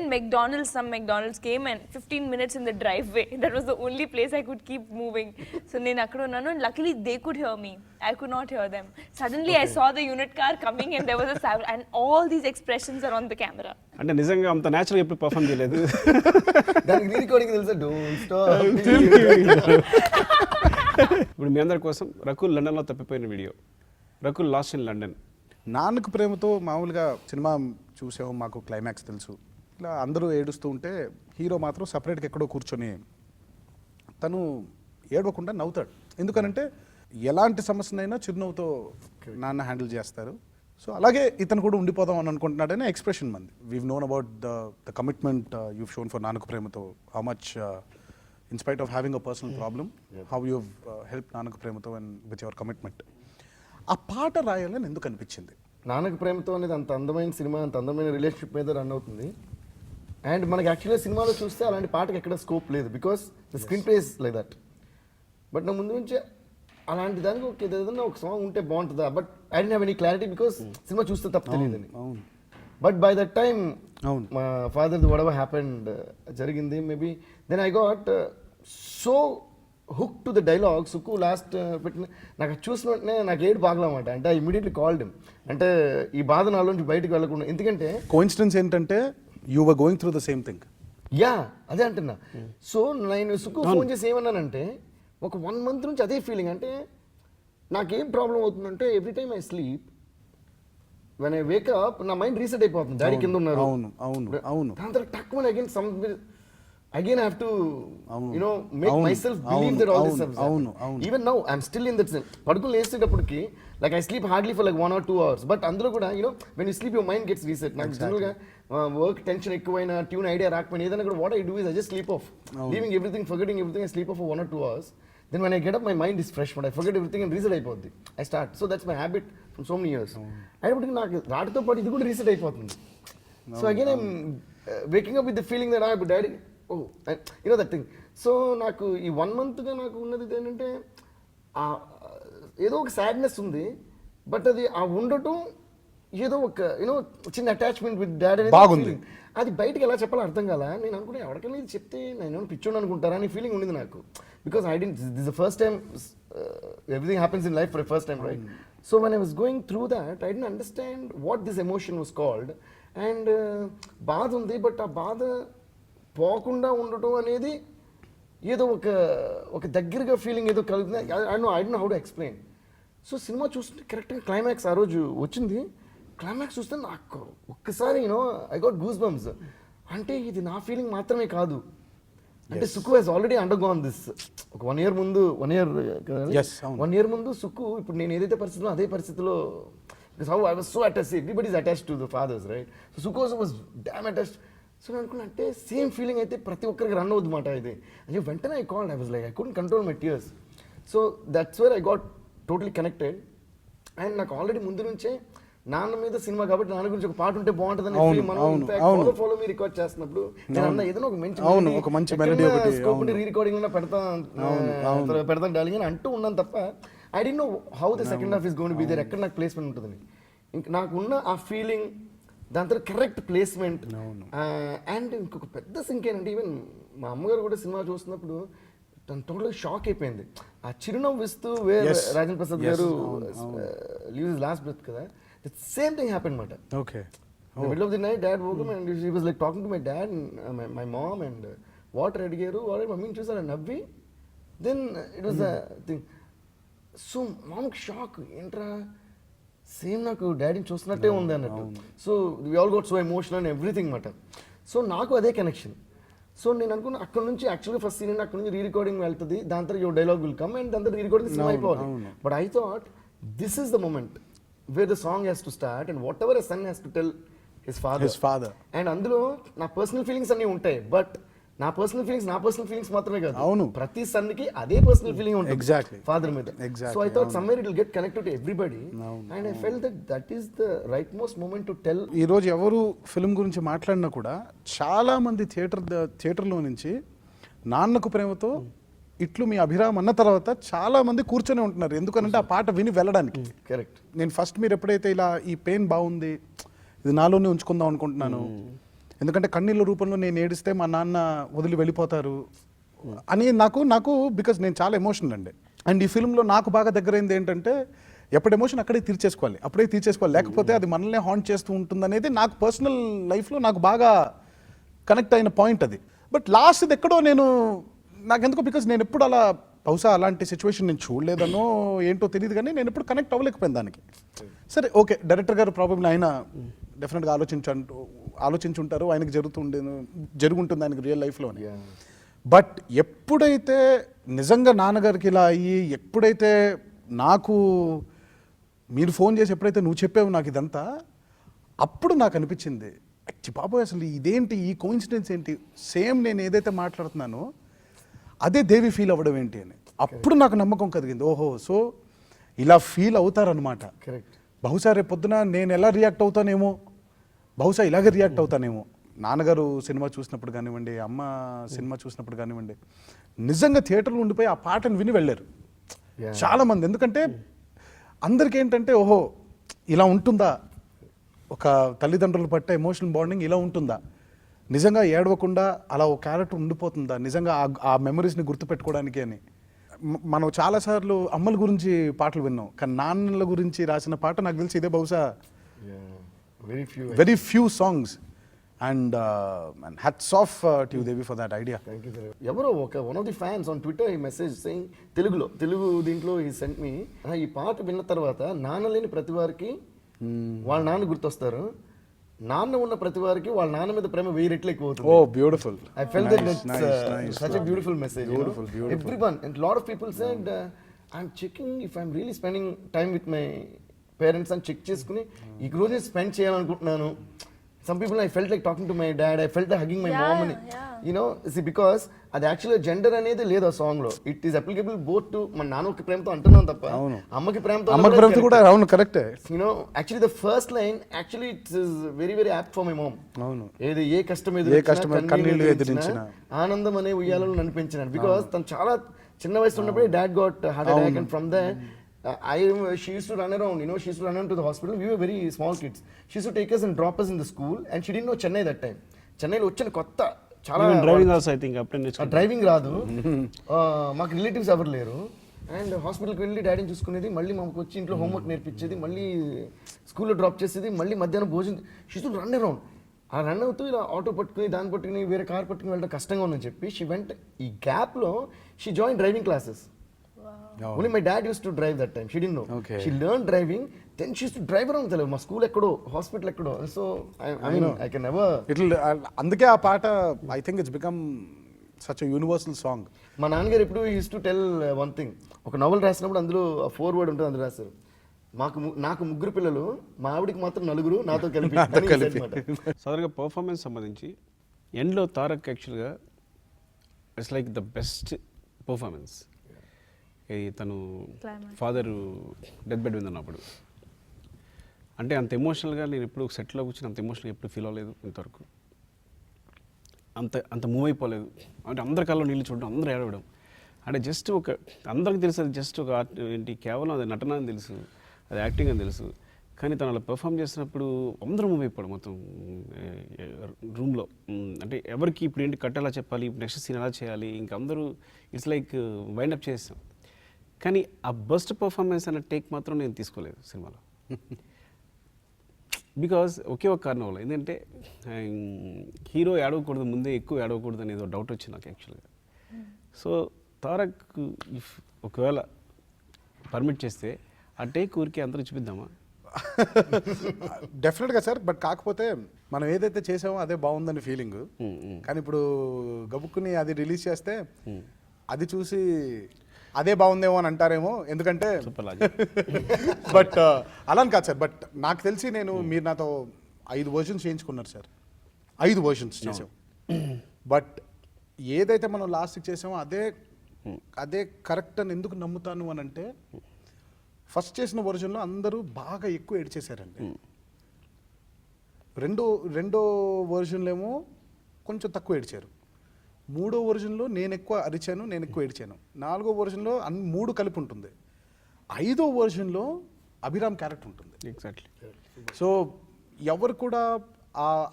some McDonald's came and 15 minutes in the driveway. That was the only place I could keep moving. So nenu akkada unnanu and luckily they could hear me, I could not hear them. Suddenly I saw the unit car coming and there was a sound and all these expressions are on the camera. అంటే నిజంగా అంత natural ఎప్పుడు perform చేయలేదు. దానికి recording తెలుసా? Don't stop. ఇప్పుడు మీ అందరి కోసం రకుల్ లండన్ లో తప్పిపోయిన video, Rakul last in London. Nannaku Prematho మామూలుగా సినిమా చూసాము, మాకు క్లైమాక్స్ తెలుసు. ఇలా అందరూ ఏడుస్తూ ఉంటే హీరో మాత్రం సపరేట్గా ఎక్కడో కూర్చొని తను ఏడవకుండా నవ్వుతాడు. ఎందుకనంటే ఎలాంటి సమస్యనైనా చిరునవ్వుతో నాన్న హ్యాండిల్ చేస్తారు. సో అలాగే ఇతను కూడా ఉండిపోదాం అని అనుకుంటున్నాడనే ఎక్స్ప్రెషన్ మంది. We've known about the commitment you shown for నాన్నకు ప్రేమతో, how much in spite of having a personal problem, how you've helped Nannaku Prematho and with your commitment. ఆ పాట రాయాలని ఎందుకు అనిపించింది? నాన్నకు ప్రేమతో అనేది అంత అందమైన సినిమా, అంత అందమైన రిలేషన్షిప్ మీద రన్ అవుతుంది. అండ్ మనకి యాక్చువల్గా సినిమాలో చూస్తే అలాంటి పాటకి ఎక్కడ స్కోప్ లేదు, because the screen play is like that. But నా ముందు నుంచే అలాంటి దానికి ఒక ఏదైనా ఒక సాంగ్ ఉంటే బాగుంటుందా, but I don't have any clarity because cinema చూస్తే తప్ప తెలియదని. బట్ బై దట్ టైమ్ మా ఫాదర్ది whatever happened జరిగింది maybe. Then I got so hook to the dialogue. Sukku last పెట్టిన నాకు చూసిన వెంటనే నాకు ఏడు బాగలమాట. అంటే ఐ ఇమీడియట్లీ కాల్డ్ హిమ్. అంటే ఈ బాధ నాలోంచి బయటకు వెళ్ళకుండా, ఎందుకంటే కోఇన్సిడెన్స్ ఏంటంటే you were going through the same thing. Yeah అదే అంటున్నా. సో నేను సుక్కు ఫోన్ చేసి ఏమన్నానంటే ఒక 1 month నుంచి అదే ఫీలింగ్. అంటే నాకేం ప్రాబ్లం అవుతుందంటే every time I sleep when I Wake up నా మైండ్ రీసెట్ అయిపోతుంది. డాడీ కింద ఉన్నారు. దాని తర్వాత టక్కుమని again I have to make myself believe that all this stuff. Even now I'm still in that zone. పడుకుని లేచేటప్పటికి like I sleep hardly for like 1 or 2 hours. But అందులో కూడా when you sleep your mind gets reset. నాకు జనరల్గా work tension ఎక్కువైనా tune idea రాకపోయినా ఏదైనా కూడా what I do is I just sleep off, leaving everything, forgetting everything. I sleep off for 1 or 2 hours. Then when I get up my mind is fresh, but I forget everything and reset అయిపోద్ది. I start. So that's my habit from so many years. అయినప్పటికీ నాకు వాటితో పాటు ఇది కూడా reset అయిపోతుంది. So again I'm waking up with the feeling that ఇప్పుడు daddy you know that thing. So నాకు ఈ 1 monthగా నాకు ఉన్నది ఏంటంటే ఏదో ఒక సాడ్నెస్ ఉంది, బట్ అది ఆ ఉండటం ఏదో ఒక యూనో చిన్న అటాచ్మెంట్ విత్ డాడీ బాగుంది. అది బయటకి ఎలా చెప్పాలో అర్థం కాల. నేను అనుకున్నా ఎవరికైనా ఇది చెప్తే నేను పిచ్చోడు అనుకుంటారా అని ఫీలింగ్ ఉండింది నాకు. Because I didn't this the first time everything happens in life for first time, right? So when I was going through that I didn't understand what this emotion was called. And బాధ ఉంది, but ఆ బాధ పోకుండా ఉండటం అనేది ఏదో ఒక దగ్గరగా ఫీలింగ్ ఏదో కలుగుతుంది. I don't know how to explain. So cinema చూస్తుంటే కరెక్ట్గా క్లైమాక్స్ ఆ రోజు వచ్చింది. క్లైమాక్స్ చూస్తే నాకు ఒక్కసారి you know I got goosebumps. అంటే ఇది నా ఫీలింగ్ మాత్రమే కాదు, అంటే సుక్కు హెస్ ఆల్రెడీ అండర్గాన్ దిస్. ఒక 1 year ముందు 1 year ముందు సుక్కు ఇప్పుడు నేను ఏదైతే పరిస్థితిలో అదే పరిస్థితిలో, because how I was so attached, everybody is attached to the fathers, right? So Sukku was damn attached. So నేను అనుకున్నా అంటే సేమ్ ఫీలింగ్ అయితే ప్రతి ఒక్కరికి రన్ అవుతుంది మాట ఇది అని వెంటనే I called. I was like I couldn't control my tears. So that's where I got totally connected. And నాకు ఆల్రెడీ ముందు నుంచే నాన్న మీద సినిమా కాబట్టి నాన్న గురించి ఒక పాట ఉంటే బాగుంటుందని మనం ఫాలో మీ రికార్డ్ చేస్తున్నప్పుడు నేను అన్న ఏదైనా ఒక మంచి స్కోప్ రీ రికార్డింగ్ పెడతాను డార్లింగ్ అని అంటూ ఉన్నాను తప్ప I don't know how the second half is going to be there, ఎక్కడ నాకు ప్లేస్మెంట్ ఉంటుందని. ఇంక నాకున్న ఆ ఫీలింగ్, దాని తర్వాత కరెక్ట్ ప్లేస్మెంట్. అండ్ ఇంకొక పెద్ద సింక్ ఏంటంటే ఈవెన్ మా అమ్మగారు కూడా సినిమా చూస్తున్నప్పుడు తను టోటల్గా షాక్ అయిపోయింది. ఆ చిరునవ్వు ఇస్తూ రాజేంద్ర ప్రసాద్ గారు లీవ్ హిస్ లాస్ట్ బ్రెత్ కదా, the same thing happened mata. Okay. In the middle of the night dad woke up and she was like talking to my dad and my mom and what redigaru what mummy chusara navvi, then it was a thing. So mom shock entra same naku daddy chusnatte undi annattu. So we all got so emotional and everything mata. So naku ade connection. So నేను అనుకున్నా అక్కడ నుంచి యాక్చువల్గా first scene అక్కడ నుంచి re recording వెళ్తుంది, దాని తర్వాత your dialogue will come and దాని తర్వాత రీ రికార్డింగ్ సినిమా అయిపోవాలి. But I thought this is the moment where the song has to start and whatever a son has to tell his father. And అందులో నా personal feelings అన్నీ ఉంటాయి, but నా personal feelings మాత్రమే కాదు, అవును, ప్రతి సన్ కి అదే పర్సనల్ ఫీలింగ్ ఉంటుంది ఎగ్జాక్ట్లీ ఫాదర్ మీద. So I thought somewhere it will get connected to everybody and I felt that is the right most moment to tell. ఈ రోజు ఎవరు ఫిల్మ్ గురించి మాట్లాడినా కూడా చాలా మంది థియేటర్లో నుంచి నాన్నకు ప్రేమతో ఇట్లు మీ అభిరామ్ అన్న తర్వాత చాలా మంది కూర్చొని ఉంటున్నారు, ఎందుకంటే ఆ పాట విని వెళ్ళడానికి. కరెక్ట్. నేను ఫస్ట్ మీరు ఎప్పుడైతే ఇలా ఈ పెయిన్ బాగుంది ఇది నాలోనే ఉంచుకుందాం అనుకుంటున్నాను, ఎందుకంటే కన్నీళ్ళ రూపంలో నేను ఏడిస్తే మా నాన్న వదిలి వెళ్ళిపోతారు అని నాకు బికాజ్ నేను చాలా ఎమోషనల్ అండి. అండ్ ఈ ఫిల్మ్లో నాకు బాగా దగ్గరైంది ఏంటంటే ఎప్పుడు ఎమోషన్ అప్పుడే తీర్చేసుకోవాలి, లేకపోతే అది మనల్నే హాంట్ చేస్తూ ఉంటుంది అనేది నాకు పర్సనల్ లైఫ్లో నాకు బాగా కనెక్ట్ అయిన పాయింట్ అది. బట్ లాస్ట్ ఎక్కడో నాకెందుకో బికాజ్ నేను ఎప్పుడు అలా బహుశా అలాంటి సిచ్యువేషన్ నేను చూడలేదనో ఏంటో తెలియదు, కానీ నేను ఎప్పుడు కనెక్ట్ అవ్వలేకపోయాను దానికి. సరే ఓకే, డైరెక్టర్ గారు ప్రాబ్లమ్ ఆయన డెఫినెట్గా ఆలోచించుంటారు, ఆయనకి జరుగుంటుంది ఆయనకి రియల్ లైఫ్లోని. బట్ ఎప్పుడైతే నిజంగా నాన్నగారికి ఇలా అయ్యి, ఎప్పుడైతే నాకు మీరు ఫోన్ చేసి ఎప్పుడైతే నువ్వు చెప్పావు నాకు ఇదంతా, అప్పుడు నాకు అనిపించింది బాబోయ్ అసలు ఇదేంటి, ఈ కోఇన్సిడెన్స్ ఏంటి, సేమ్ నేను ఏదైతే మాట్లాడుతున్నానో అదే దేవి ఫీల్ అవ్వడం ఏంటి అని. అప్పుడు నాకు నమ్మకం కలిగింది, ఓహో సో ఇలా ఫీల్ అవుతారనమాట. కరెక్ట్. బహుశా రేపు పొద్దున నేను ఎలా రియాక్ట్ అవుతానేమో, బహుశా ఇలాగే రియాక్ట్ అవుతానేమో. నాన్నగారు సినిమా చూసినప్పుడు కానివ్వండి, అమ్మ సినిమా చూసినప్పుడు కానివ్వండి, నిజంగా థియేటర్లో ఉండిపోయి ఆ పాటను విని వెళ్ళారు చాలామంది. ఎందుకంటే అందరికీ ఏంటంటే ఓహో ఇలా ఉంటుందా, ఒక తల్లిదండ్రులు పట్టే ఎమోషనల్ బాండింగ్ ఇలా ఉంటుందా, నిజంగా ఏడవకుండా అలా ఒక క్యారెక్టర్ ఉండిపోతుందా, నిజంగా ఆ మెమరీస్ని గుర్తుపెట్టుకోవడానికి అని. మనం చాలాసార్లు అమ్మల గురించి పాటలు విన్నాం, కానీ నాన్నల గురించి రాసిన పాట నాకు తెలిసి ఇదే బహుశా very few songs. And hats off to you Devi for that idea. ఎవరో one of the fans on Twitter ఈ మెసేజ్ సెయింగ్, తెలుగు దీంట్లో ఈ సెంట్ మీ, ఈ పాట విన్న తర్వాత నాన్న లేని ప్రతి వారికి వాళ్ళ నాన్న గుర్తొస్తారు, నాన్న ఉన్న ప్రతి వారికి వాళ్ళ నాన్న మీద ప్రేమ 1000 రెట్లు ఎక్కువ అవుతుంది. ఓ beautiful. I felt that it's such a beautiful message. Beautiful. Everyone and a lot of people said I'm checking if I'm really spending time with my parents అని చెక్ చేసుకుని ఈ రోజే స్పెండ్ చేయాలనుకుంటున్నాను some people I felt like talking to my dad, I felt like hugging my Yeah, mom and yeah. you know, see, because అది యాక్చువల్గా gender అనేది లేదు ఆ సాంగ్ లో. It is applicable both to మన నాన్నకి ప్రేమతో అంటున్నాం తప్ప అవును. అమ్మకి ప్రేమతో అమ్మకి ప్రేమతో కూడా అవును కరెక్టే. you know, actually the first line actually it is very very apt for my mom. అవును. ఏది ఏ కష్టం కన్నీళ్లు ఎదిరించినా ఆనందం అనే ఉయ్యాలను నడిపించినాను. బికాస్ తను చాలా చిన్న వయసు ఉన్నప్పుడే dad got heart attack and from they she used to run around, you know, she used to run around to the hospital. We were very small kids. She used to take us and drop us in the school and she didn't know Chennai that time. చెన్నైలో వచ్చిన కొత్త చాలా driving also I think అప్పుడే driving రాదు, మాకు relatives ఎవరు లేరు. And హాస్పిటల్కి వెళ్ళి డాడీని చూసుకునేది, మళ్ళీ మాకు వచ్చి ఇంట్లో హోంవర్క్ నేర్పించేది, మళ్ళీ స్కూల్లో డ్రాప్ చేసేది, మళ్ళీ మధ్యాహ్నం భోజనం. She to run around. ఆ రన్ అవుతూ ఇలా ఆటో పట్టుకుని దాన్ని పట్టుకుని వేరే కార్ పట్టుకుని వెళ్ళడం కష్టంగా ఉందని చెప్పి షీ వెంట్. ఈ గ్యాప్లో she join driving classes. Only my dad used to drive that time. She didn't know. Okay. She learned driving. Then she used to drive around. మా స్కూల్ ఎక్కడో, హాస్పిటల్ ఎక్కడో. So I mean I can never. అందుకే ఆ పాట I think it's become such universal song. మా నాన్నగారు ఎప్పుడు use to tell one thing. ఒక నవల్ రాసినప్పుడు అందులో ఫోర్ వర్డ్ ఉంటుంది, అందులో రాశారు, నాకు ముగ్గురు పిల్లలు, మా ఆవిడికి మాత్రం నలుగురు, నాతో కలిపి. సాధారణంగా పర్ఫార్మెన్స్ సంబంధించి ఎండ్లో తారక్ యాక్చువల్గా it's like the best performance. తను ఫాదర్ డెత్ బెడ్ మీద ఉన్నప్పుడు అంటే అంత ఎమోషనల్గా నేను ఎప్పుడు సెట్లో కూర్చొని అంత ఎమోషనల్గా ఎప్పుడు ఫీల్ అవ్వలేదు ఇంతవరకు. అంత మూవ్ అయిపోలేదు. అంటే అందరి కళ్ళలో నీళ్ళు చూడడం, అందరూ ఏడవడం, అంటే జస్ట్ ఒక అందరికి తెలుసు అది జస్ట్ ఒక ఆర్ట్ ఏంటి, కేవలం అది నటన అని తెలుసు, అది యాక్టింగ్ అని తెలుసు. కానీ తను అలా పెర్ఫామ్ చేసినప్పుడు అందరూ మూవ్ అయిపోవడం మొత్తం రూమ్లో. అంటే ఎవరికి ఇప్పుడు ఏంటి కట్ ఎలా చెప్పాలి, నెక్స్ట్ సీన్ ఎలా చేయాలి, ఇంకా అందరూ ఇట్స్ లైక్ వైండప్ చేసాం. కానీ ఆ బెస్ట్ పర్ఫార్మెన్స్ అనే టేక్ మాత్రం నేను తీసుకోలేదు సినిమాలో. బికాజ్ ఒకే ఒక కారణం వల్ల, ఎందుకంటే హీరో ఏడవకూడదు, ముందే ఎక్కువ ఏడవకూడదు అనేది డౌట్ వచ్చింది నాకు యాక్చువల్గా. సో తారక్ ఒకవేళ పర్మిట్ చేస్తే ఆ టేక్ ఊరికి అందరూ చూపిద్దామా? డెఫినెట్గా సార్. బట్ కాకపోతే మనం ఏదైతే చేసామో అదే బాగుందని ఫీలింగ్. కానీ ఇప్పుడు గబుక్కుని అది రిలీజ్ చేస్తే అది చూసి అదే బాగుందేమో అని అంటారేమో. ఎందుకంటే బట్ అలా కాదు సార్. బట్ నాకు తెలిసి మీరు నాతో 5 వర్షన్స్ చేయించుకున్నారు సార్. 5 వర్షన్స్ చేసాం. బట్ ఏదైతే మనం లాస్ట్కి చేసామో అదే కరెక్ట్ అని ఎందుకు నమ్ముతాను అని అంటే, ఫస్ట్ చేసిన వర్షన్లో అందరూ బాగా ఎక్కువ ఏడ్చేశారండి. రెండో వర్షన్లో ఏమో కొంచెం తక్కువ ఏడ్చారు. 3వ వర్షన్లో నేను ఎక్కువ అరిచాను, నేను ఎక్కువ ఏడ్చాను. 4వ వర్షన్లో 3 కలిపి ఉంటుంది. 5వ వర్షన్లో అభిరామ్ క్యారెక్టర్ ఉంటుంది. ఎగ్జాక్ట్లీ. సో ఎవరు కూడా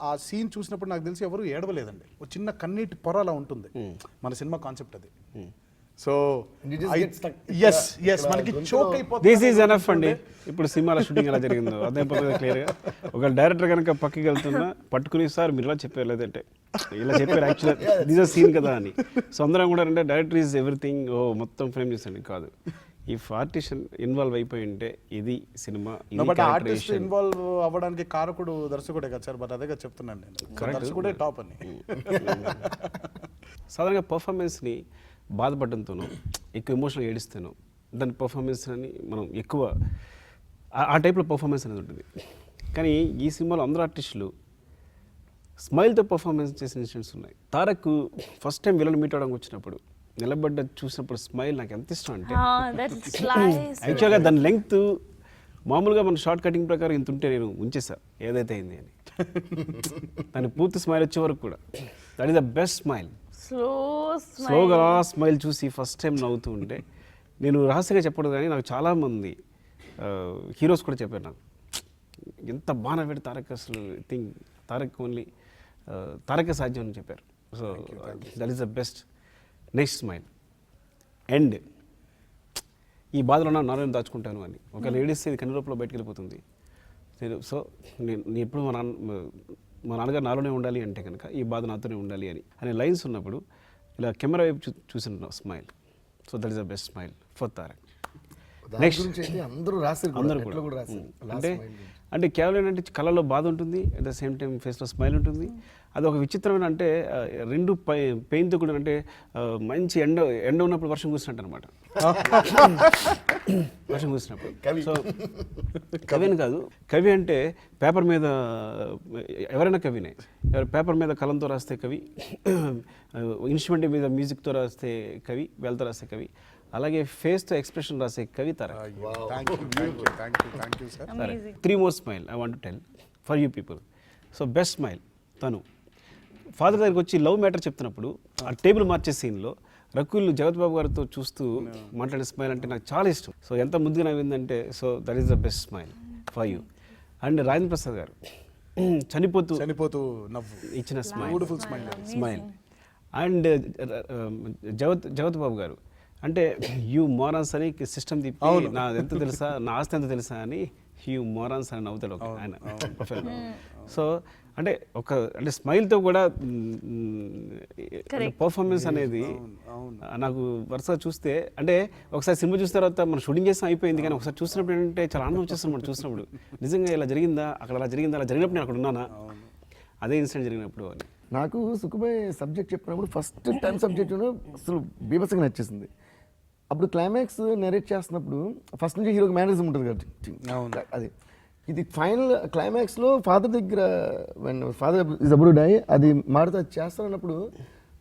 ఆ సీన్ చూసినప్పుడు నాకు తెలిసి ఎవరు ఏడవలేదండి. ఒక చిన్న కన్నీటి పొర అలా ఉంటుంది. మన సినిమా కాన్సెప్ట్ అది. సో మనకి చోక్ అయిపోతుంది. దిస్ ఈజ్ ఎనఫ్ అండి. ఇప్పుడు సినిమాలో షూటింగ్ ఎలా జరిగిందో అదే క్లియర్గా ఒక డైరెక్టర్ కనుక పక్కకి వెళ్తున్నా పట్టుకుని, సార్ మీరు ఇలా చెప్పారు, లేదంటే ఇలా చెప్పారు, యాక్చువల్గా దిస్ ఆర్ సీన్ కదా అని. సో అందరం కూడా అంటే డైరెక్టర్ ఈజ్ ఎవ్రీథింగ్, మొత్తం ఫ్రేమ్ చేసండి కాదు. ఈ ఆర్టిస్ట్ ఇన్వాల్వ్ అయిపోయి ఉంటే ఇది సినిమా. ఆర్టిస్ట్ ఇన్వాల్వ్ అవ్వడానికి కారకుడు దర్శకుడే కదా సార్. బట్ అదే కదా చెప్తున్నాను నేను, దర్శకుడే టాప్ అని. సాధారణంగా పర్ఫార్మెన్స్ని బాధపడడంతోనో ఎక్కువ ఎమోషనల్ ఏడిస్తాను, దాని పర్ఫార్మెన్స్ అని మనం ఎక్కువ ఆ టైప్లో పర్ఫార్మెన్స్ అనేది ఉంటుంది. కానీ ఈ సినిమాలో అందరూ ఆర్టిస్టులు స్మైల్తో పర్ఫార్మెన్స్ చేసిన ఇన్సిడెంట్స్ ఉన్నాయి. Tarak first time villain meet అవడానికి వచ్చినప్పుడు నిలబడ్డ చూసినప్పుడు స్మైల్ నాకు ఎంత ఇష్టం అంటే, యాక్చువల్గా దాని లెంగ్త్ మామూలుగా మన షార్ట్ కటింగ్ ప్రకారం ఇంత ఉంటే నేను ఉంచేసా ఏదైతే అయింది అని. దాని పూర్తి స్మైల్ వచ్చే వరకు కూడా that is the best smile. స్లోగా స్మైల్ చూసి ఫస్ట్ టైం నవ్వుతూ ఉంటే, నేను రహస్యంగా చెప్పడం కానీ నాకు చాలామంది హీరోస్ కూడా చెప్పారు నాకు, ఎంత బాగా నవ్వాడు తారక్, అసలు థింక్ తారక్ ఓన్లీ తారకే సాధ్యం అని చెప్పారు. So that is the best. Next smile end. ఈ బాధలో నాలో దాచుకుంటాను అని ఒక లేడీస్ ఇది కన్నురూపంలో బయటకు వెళ్ళిపోతుంది. సో నేను ఎప్పుడు మా నాన్నగారు నాలోనే ఉండాలి అంటే కనుక ఈ బాధ నాతోనే ఉండాలి అనే లైన్స్ ఉన్నప్పుడు ఇలా కెమెరా వైపు చూసిన smile. So that is the best smile for Tarak. Next అందరూ కూడా అంటే కేవలం ఏంటంటే కళ్ళలో బాధ ఉంటుంది, అట్ ద సేమ్ టైం ఫేస్లో స్మైల్ ఉంటుంది. అది ఒక విచిత్రమైన అంటే రెండు పెయిన్తో కూడా అంటే మంచి ఎండ ఉన్నప్పుడు వర్షం కురిసినట్టు అనమాట. వర్షం కురిసినప్పుడు. సో కవి అని కాదు, కవి అంటే పేపర్ మీద ఎవరైనా కవినే. పేపర్ మీద కలంతో రాస్తే కవి, ఇన్స్ట్రుమెంట్ మీద మ్యూజిక్తో రాస్తే కవి, వేలతో రాస్తే కవి, అలాగే ఫేస్తో ఎక్స్ప్రెషన్ రాసే కవి Tarak. Thank you sir. Amazing. 3 more smile I want to tell for you people. So best smile తను ఫాదర్ దగ్గరికి వచ్చి లవ్ మ్యాటర్ చెప్తున్నప్పుడు ఆ టేబుల్ మార్చే సీన్లో రకుల్ జగత్ బాబు గారితో చూస్తూ మాట్లాడే స్మైల్ అంటే నాకు చాలా ఇష్టం. సో ఎంత ముద్దుగా నవ్విందంటే, so that is the best smile for you. And Rajendra Prasad garu చనిపోతూ నవ్వు ఇచ్చిన స్మైల్, బ్యూటిఫుల్ స్మైల్. అండ్ జగత్ బాబు గారు అంటే యూ మోరాన్స్ అని సిస్టమ్ తిప్పి నా ఎంత తెలుసా, నా ఆస్తి ఎంత తెలుసా అని యూ మోరాన్స్ అని నవ్వుతాడు ఒక ఆయన ప్రొఫైల్. సో అంటే అంటే స్మైల్తో కూడా పర్ఫార్మెన్స్ అనేది నాకు వరుసగా చూస్తే, అంటే ఒకసారి సినిమా చూసిన తర్వాత మనం షూటింగ్ చేస్తాం అయిపోయింది, కానీ ఒకసారి చూసినప్పుడు ఏంటంటే చాలా ఆనందం వచ్చేస్తాం మనం చూసినప్పుడు. నిజంగా ఇలా జరిగిందా, అక్కడ అలా జరిగిందా, అలా జరిగినప్పుడు నేను అక్కడ ఉన్నానా, అదే ఇన్సిడెంట్ జరిగినప్పుడు అని. నాకు సుఖబాయ్ సబ్జెక్ట్ చెప్పినప్పుడు ఫస్ట్ టైం సబ్జెక్ట్ అసలు బీభత్సంగా నచ్చేసింది. అప్పుడు క్లైమాక్స్ నెరేట్ చేస్తున్నప్పుడు ఫస్ట్ నుంచి హీరోకి మేనరిజం ఉంటుంది కదా, అది ఇది ఫైనల్ క్లైమాక్స్లో ఫాదర్ దగ్గర father is about to die అది మారుతా చేస్తానన్నప్పుడు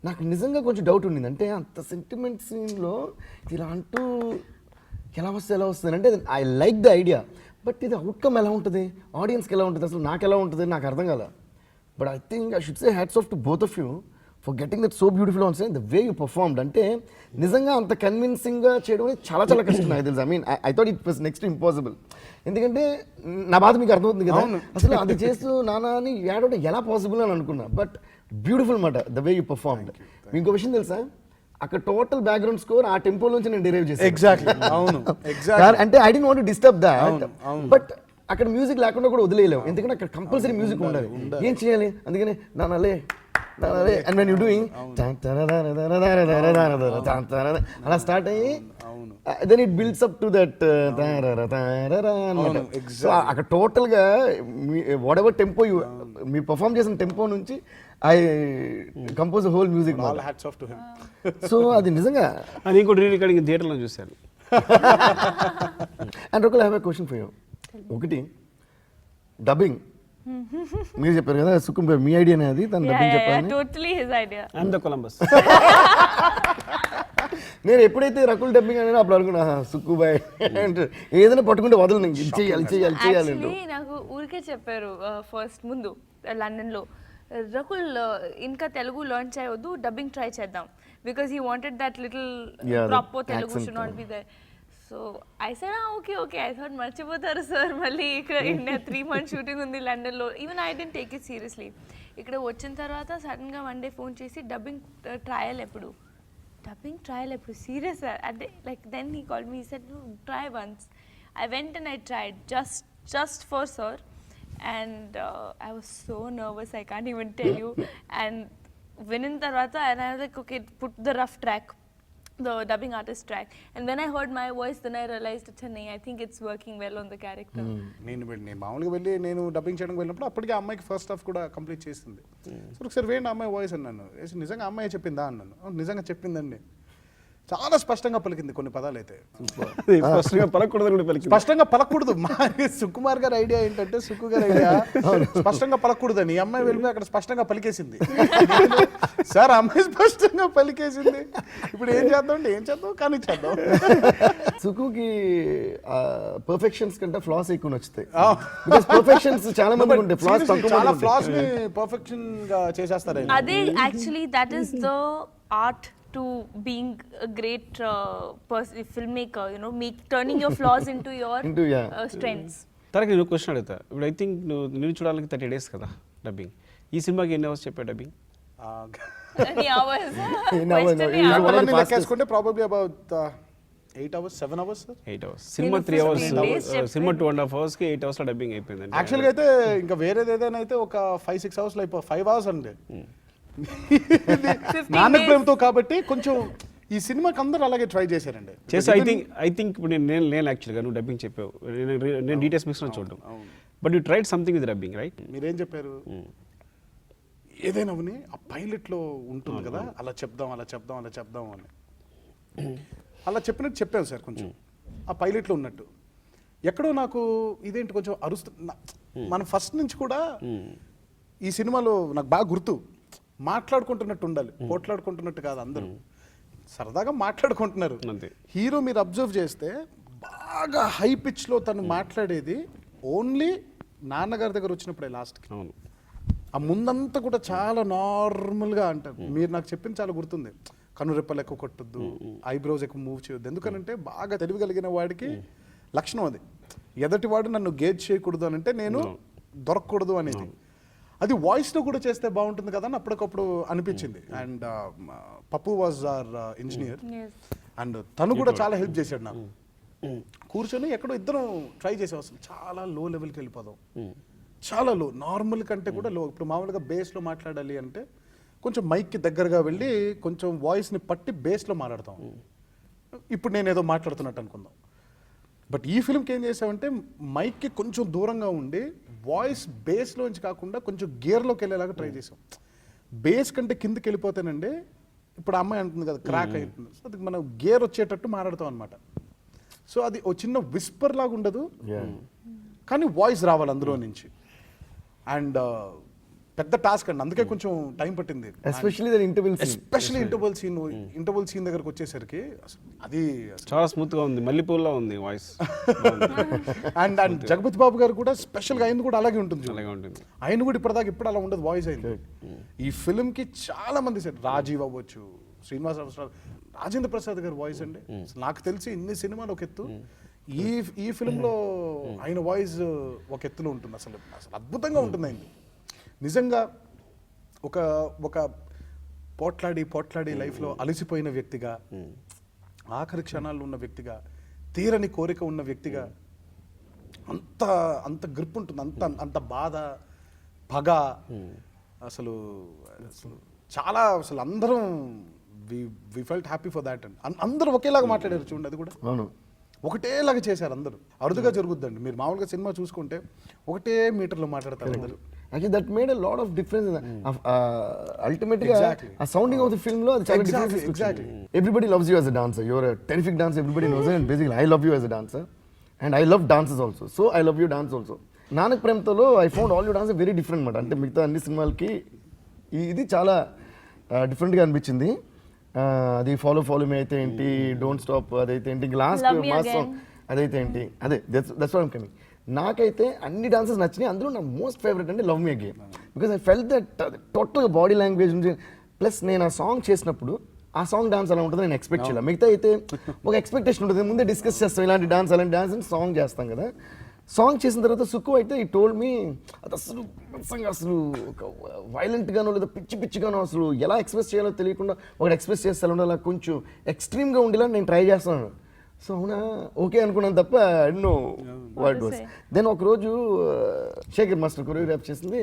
నాకు నిజంగా కొంచెం డౌట్ ఉండింది. అంటే అంత సెంటిమెంట్ సీన్లో ఇలా అంటూ ఎలా వస్తుంది అంటే I like the idea, but ఇది అవుట్కమ్ ఎలా ఉంటుంది, ఆడియన్స్కి ఎలా ఉంటుంది, అసలు నాకు ఎలా ఉంటుంది నాకు అర్థం కాల. But I think I should say hats off to both of you for getting that so beautiful on screen, the way you performed. అంటే నిజంగా అంత కన్విన్సింగ్గా చేయడం అనేది చాలా చాలా కష్టం నాకు తెలుసు. I mean I thought it was next impossible. ఎందుకంటే నా బాధ మీకు అర్థమవుతుంది కదా, అసలు అది చేస్తూ నానా అని ఏడవడం ఎలా పాసిబుల్ అని అనుకున్నా. బట్ బ్యూటిఫుల్ మాట ద వే యూ పర్ఫార్మ్డ్. ఇంకో విషయం తెలుసా, అక్కడ టోటల్ బ్యాక్గ్రౌండ్ స్కోర్ ఆ టెంపో నుంచి నేను డిరైవ్ చేశాను. ఎగ్జాక్ట్లీ అవును ఎగ్జాక్ట్లీ. అంటే I don't want to disturb that, but అక్కడ మ్యూజిక్ లేకుండా కూడా వదిలేయలేము, ఎందుకంటే అక్కడ కంపల్సరీ మ్యూజిక్ ఉండాలి. ఏం చేయాలి, అందుకని నానలే అండ్ వెన్ యూ డూయింగ్ అలా స్టార్ట్ అయ్యి then it builds up to that అనమాట. సో అక్కడ టోటల్గా వాట్ ఎవర్ టెంపో మీ పర్ఫామ్ చేసిన టెంపో నుంచి I compose whole music. So అది నిజంగా. అది ఇంకోటి రీ రికార్డింగ్ థియేటర్లో చూశాను. అండ్ ఒకళ్ళు have a question for you. ఒకటి డబ్బింగ్ మీరు చెప్పారు కదా సుకుం మీ ఐడియానే అది, తను డబ్బింగ్ చెప్పాలని. Totally his idea. And the Columbus. నేను ఎప్పుడైతే రకుల్ డబ్బింగ్ అనేది అప్పుడు అనుకున్నా సుక్కుబాయ్ అంటే ఏదైనా పట్టుకుంటే వదలను, ఇది చేయాలి చేయాలి చేయాలి. Actually, నాకు ఊరికే చెప్పారు ఫస్ట్ ముందు లండన్లో, రకుల్ ఇంకా తెలుగు లర్న్ చేయవద్దు, డబ్బింగ్ ట్రై చేద్దాం, because he wanted that little proper Telugu should not be there. So I said okay I thought మర్చిపోతారు సార్, మళ్ళీ ఇక్కడ ఇండియా 3 months షూటింగ్ ఉంది లండన్లో. Even I didn't take it seriously. ఇక్కడ వచ్చిన తర్వాత సడన్గా వన్ డే ఫోన్ చేసి డబ్బింగ్ ట్రయల్ ఎప్పుడు సీరియస్ అంటే like then he called me, he said no try once. I went and I tried just for sir, and I was so nervous I can't even tell you. And వినిన తర్వాత and I was like okay, put the rough track, the dubbing artist track, and when I heard my voice then I realized Chennai, I think it's working well on the character. నేను మామూలుగా వెళ్ళి నేను dubbing చేయడానికి వెళ్ళినప్పుడు అప్పటికే అమ్మాయికి first half కూడా complete చేసింది. సో ఒకసారి వేయండి అమ్మాయి వాయిస్ అన్నాను, నిజంగా అమ్మాయి చెప్పిందా అన్నాను. నిజంగా చెప్పిందండి, చాలా స్పష్టంగా పలికింది కొన్ని పదాలు అయితే. స్పష్టంగా పలకూడదు కూడా పలికింది. స్పష్టంగా పలకూడదు. సుకుమార్ గారి ఐడియా ఏంటంటే, సుక్కు గారి ఐడియా స్పష్టంగా పలకూడదని, ఈ అమ్మాయి వెళ్ళిపోయి అక్కడ స్పష్టంగా పలికేసింది. సార్ అమ్మాయి స్పష్టంగా పలికేసింది, ఇప్పుడు ఏం చేద్దాం అంటే ఏం చేద్దాం కానీ చేద్దాం. సుకుకి పర్ఫెక్షన్స్ కంటే ఫ్లాస్ ఎక్కువ నచ్చుతాయి. పర్ఫెక్షన్స్ చాలా మంది ఉంటాయి, ఫ్లాస్ చాలా ఫ్లాస్ ని పర్ఫెక్షన్ గా చేసేస్తారు. అదే actually that is the art to being a great filmmaker, you know, turning your flaws into your strengths. తనకి నేను క్వశ్చన్ అడుగుతా. ఇప్పుడు ఐ థింక్ నేను చూడాలని 30 days కదా డబ్బింగ్. ఈ సినిమాకి ఎన్ని అవర్స్ చెప్పా డబ్బింగ్? Any hours? లెక్కేసుకుంటే probably about 8 hours 7 hours sir. 8 hours. Cinema 3 hours, cinema 2.5 hours కి 8 hours లో డబ్బింగ్ అయిపోయింది. యాక్చువల్గా అయితే ఇంకా వేరేది ఏదైనా అయితే ఒక 5-6 hours లో అయిపో 5 hours అండి. నాన్న ప్రేమతో కాబట్టి కొంచెం ఈ సినిమాకి అందరూ అలాగే ట్రై చేశారండి. చేసి ఐ థింక్ ఇప్పుడు నేను యాక్చువల్గా నువ్వు డబ్బింగ్ చెప్పావు, నేను డీటెయిల్స్ మిక్స్ చూడడం, but you tried something with dubbing right? మీరేం చెప్పారు? ఏదైనా అవని ఆ పైలట్లో ఉంటుంది కదా, అలా చెప్దాం అలా చెప్దాం అలా చెప్దాం అని అలా చెప్పినట్టు చెప్పాను సార్. కొంచెం ఆ పైలట్లో ఉన్నట్టు ఎక్కడో నాకు ఇదేంటి కొంచెం మనం ఫస్ట్ నుంచి కూడా ఈ సినిమాలో నాకు బాగా గుర్తు, మాట్లాడుకుంటున్నట్టు ఉండాలి, పోట్లాడుకుంటున్నట్టు కాదు, అందరూ సరదాగా మాట్లాడుకుంటున్నారు. హీరో మీరు అబ్జర్వ్ చేస్తే బాగా హై పిచ్లో తను మాట్లాడేది ఓన్లీ నాన్నగారి దగ్గర వచ్చినప్పుడే లాస్ట్కి. ఆ ముందంతా కూడా చాలా నార్మల్గా అంటారు. మీరు నాకు చెప్పింది చాలా గుర్తుంది, కనురెప్పలు ఎక్కువ కొట్టద్దు, ఐబ్రోస్ ఎక్కువ మూవ్ చేయొద్దు. ఎందుకనంటే బాగా తెలివిగలిగిన వాడికి లక్షణం అది, ఎదటివాడు నన్ను గేజ్ చేయకూడదు అని అంటే నేను దొరకకూడదు అనేది. అది వాయిస్లో కూడా చేస్తే బాగుంటుంది కదా అని అప్పటికప్పుడు అనిపించింది. అండ్ పప్పు వాజ్ ఆర్ ఇంజనీర్ అండ్ తను కూడా చాలా హెల్ప్ చేశాడు నాకు. కూర్చొని ఎక్కడో ఇద్దరం ట్రై చేసాం, అసలు చాలా లో లెవెల్కి వెళ్ళిపోదాం, చాలా లో, నార్మల్ కంటే కూడా లో. ఇప్పుడు మామూలుగా బేస్లో మాట్లాడాలి అంటే కొంచెం మైక్కి దగ్గరగా వెళ్ళి కొంచెం వాయిస్ని పట్టి బేస్లో మాట్లాడతాం. ఇప్పుడు నేను ఏదో మాట్లాడుతున్నట్టు అనుకుందాం. బట్ ఈ ఫిల్మ్కి ఏం చేసామంటే మైక్కి కొంచెం దూరంగా ఉండి వాయిస్ బేస్లోంచి కాకుండా కొంచెం గేర్లోకి వెళ్ళేలాగా ట్రై చేసాం. బేస్ కంటే కిందకి వెళ్ళిపోతేనండి ఇప్పుడు అమ్మాయి అంటుంది కదా క్రాక్ అవుతుంది, సో అది మనం గేర్ వచ్చేటట్టు మాట్లాడతాం అనమాట. సో అది ఓ చిన్న విస్పర్ లాగా ఉండదు, కానీ వాయిస్ రావాలి అందులో నుంచి. అండ్ పెద్ద టాస్క్ అండి, అందుకే కొంచెం టైం పట్టింది. ఎస్పెషల్లీ ఇంటర్వల్ సీన్ దగ్గరకు వచ్చేసరికి అది చాలా స్మూత్ గా ఉంది, మల్లెపూలా ఉంది వాయిస్. అండ్ జగపతి బాబు గారు కూడా స్పెషల్ గా ఆయన కూడా అలాగే ఉంటుంది. ఆయన కూడా ఇప్పటిదాకా ఇప్పుడు అలా ఉండదు వాయిస్ అయింది. ఈ ఫిల్మ్ కి చాలా మంది సార్, రాజీవ్ అవ్వచ్చు, శ్రీనివాస్ అవసరాలు, రాజేంద్ర ప్రసాద్ గారి వాయిస్ అండి. నాకు తెలిసి ఇన్ని సినిమాలు ఒక ఎత్తు, ఈ ఫిల్మ్ లో ఆయన వాయిస్ ఒక ఎత్తులో ఉంటుంది. అసలు అద్భుతంగా ఉంటుంది ఆయన. నిజంగా ఒక పోట్లాడి లైఫ్లో అలసిపోయిన వ్యక్తిగా, ఆఖరి క్షణాల్లో ఉన్న వ్యక్తిగా, తీరని కోరిక ఉన్న వ్యక్తిగా అంత గ్రిప్ ఉంటుంది, అంత బాధ, పగ. అసలు చాలా అసలు అందరం we felt happy for that and అందరూ ఒకేలాగా మాట్లాడారు చూడండి. అది కూడా ఒకటేలాగా చేశారు అందరూ. అరుదుగా జరుగుద్దండి, మీరు మామూలుగా సినిమా చూసుకుంటే ఒకటే మీటర్లో మాట్లాడతారు అందరూ. Actually, that made a lot of difference. Ultimately, a sounding of the film lo, exactly. Everybody loves you as a dancer. You're a terrific dancer. Everybody knows it. And basically, I love you as a dancer, and I love dances also. So I love your dance also. Nanak Premto lo, I found all your dances very different. Mat ante migta anni సినిమాలకి ఇది చాలా different గా అనిపించింది. అది follow me అయితే ఏంటి, don't stop అదైతే ఏంటి, లాస్ట్ మాస్ సాంగ్ అదైతే ఏంటి, అదే దట్స్ వాట్ ఐమ్ కమింగ్. నాకైతే అన్ని డాన్సెస్ నచ్చినాయి. అందులో నా మోస్ట్ ఫేవరెట్ అంటే love me again, because I felt that total body language నుంచి. ప్లస్ నేను ఆ సాంగ్ చేసినప్పుడు ఆ సాంగ్ డాన్స్ అలా ఉంటుంది నేను ఎక్స్పెక్ట్ చేయాలి. మిగతా అయితే ఒక ఎక్స్పెక్టేషన్ ఉంటుంది, ముందే డిస్కస్ చేస్తాం ఇలాంటి డాన్స్ అలాంటి డాన్స్ అని సాంగ్ చేస్తాం కదా. సాంగ్ చేసిన తర్వాత సుక్కు అయితే ఈ టోల్డ్ మీ అది అసలు ఒక వైలెంట్గానో లేదా పిచ్చిగానో అసలు ఎలా ఎక్స్ప్రెస్ చేయాలో తెలియకుండా ఒకటి ఎక్స్ప్రెస్ చేస్తా ఉండాలి, అలా కొంచెం ఎక్స్ట్రీమ్గా ఉండేలా నేను ట్రై చేస్తున్నాను. సో అవునా ఓకే అనుకున్నాను తప్ప ఎన్నో వర్డ్ వాస్. దెన్ ఒకరోజు శేఖర్ మాస్టర్ కొరియోగ్రాఫ్ చేసింది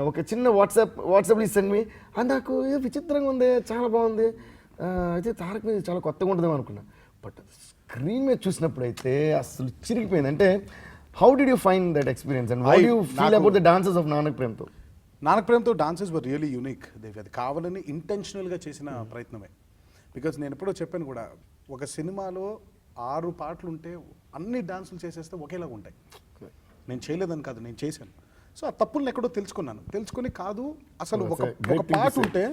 ఒక చిన్న వాట్సాప్లో సెండ్ మీ, అది నాకు ఏదో విచిత్రంగా ఉంది, చాలా బాగుంది, అయితే తారక్ మీద చాలా కొత్తగా ఉంటుందేమో అనుకున్నా. బట్ స్క్రీన్ మీద చూసినప్పుడు అయితే అసలు చిరిగిపోయింది. అంటే how did you find that experience and what you feel about the dances of Nannaku Prematho? Dances were really unique. అది కావాలని ఇంటెన్షనల్గా చేసిన ప్రయత్నమే. బికాజ్ నేను ఎప్పుడో చెప్పాను కూడా, ఒక సినిమాలో 6 పాటలు ఉంటే అన్ని డాన్సులు చేసేస్తే ఒకేలాగా ఉంటాయి. నేను చేయలేదని కాదు, నేను చేశాను. సో ఆ తప్పులను ఎక్కడో తెలుసుకొని కాదు, అసలు ఒక పాట ఉంటే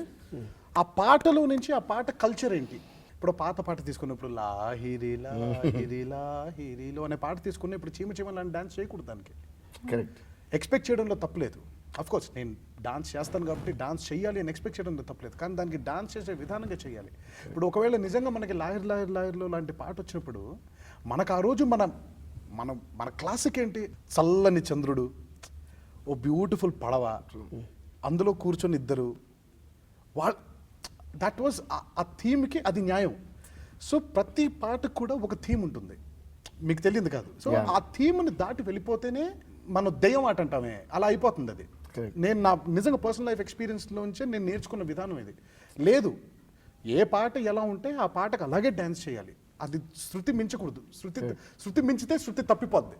ఆ పాటలో నుంచి ఆ పాట కల్చర్ ఏంటి. ఇప్పుడు పాత పాట తీసుకున్నప్పుడు లాహిరి లాహిరి లాహిరిలో అనే పాట తీసుకుని ఇప్పుడు చీమ లాంటి డాన్స్ చేయకూడదు. దానికి ఎక్స్పెక్ట్ చేయడంలో తప్పులేదు. అఫ్కోర్స్ నేను డాన్స్ చేస్తాను కాబట్టి డాన్స్ చేయాలి అని ఎక్స్పెక్ట్ చేయడంలో తప్పలేదు, కానీ దానికి డాన్స్ చేసే విధానంగా చేయాలి. ఇప్పుడు ఒకవేళ నిజంగా మనకి లాహిర్లో లాంటి పాట వచ్చినప్పుడు మనకు ఆ రోజు మన క్లాసిక్ ఏంటి, చల్లని చంద్రుడు, ఓ బ్యూటిఫుల్ పడవ, అందులో కూర్చొని ఇద్దరు, దట్ వాజ్ ఆ థీమ్కి అది న్యాయం. సో ప్రతి పాటకు కూడా ఒక థీమ్ ఉంటుంది, మీకు తెలియదు కాదు. సో ఆ థీమ్ని దాటి వెళ్ళిపోతేనే మనం దెయ్యం ఆట అంటామే, అలా అయిపోతుంది అది. నేను నా నిజంగా పర్సనల్ లైఫ్ ఎక్స్పీరియన్స్లోంచే నేను నేర్చుకున్న విధానం ఇది. లేదు, ఏ పాట ఎలా ఉంటే ఆ పాటకు అలాగే డ్యాన్స్ చేయాలి. అది శృతి మించకూడదు. శృతి మించితే శృతి తప్పిపోద్ది.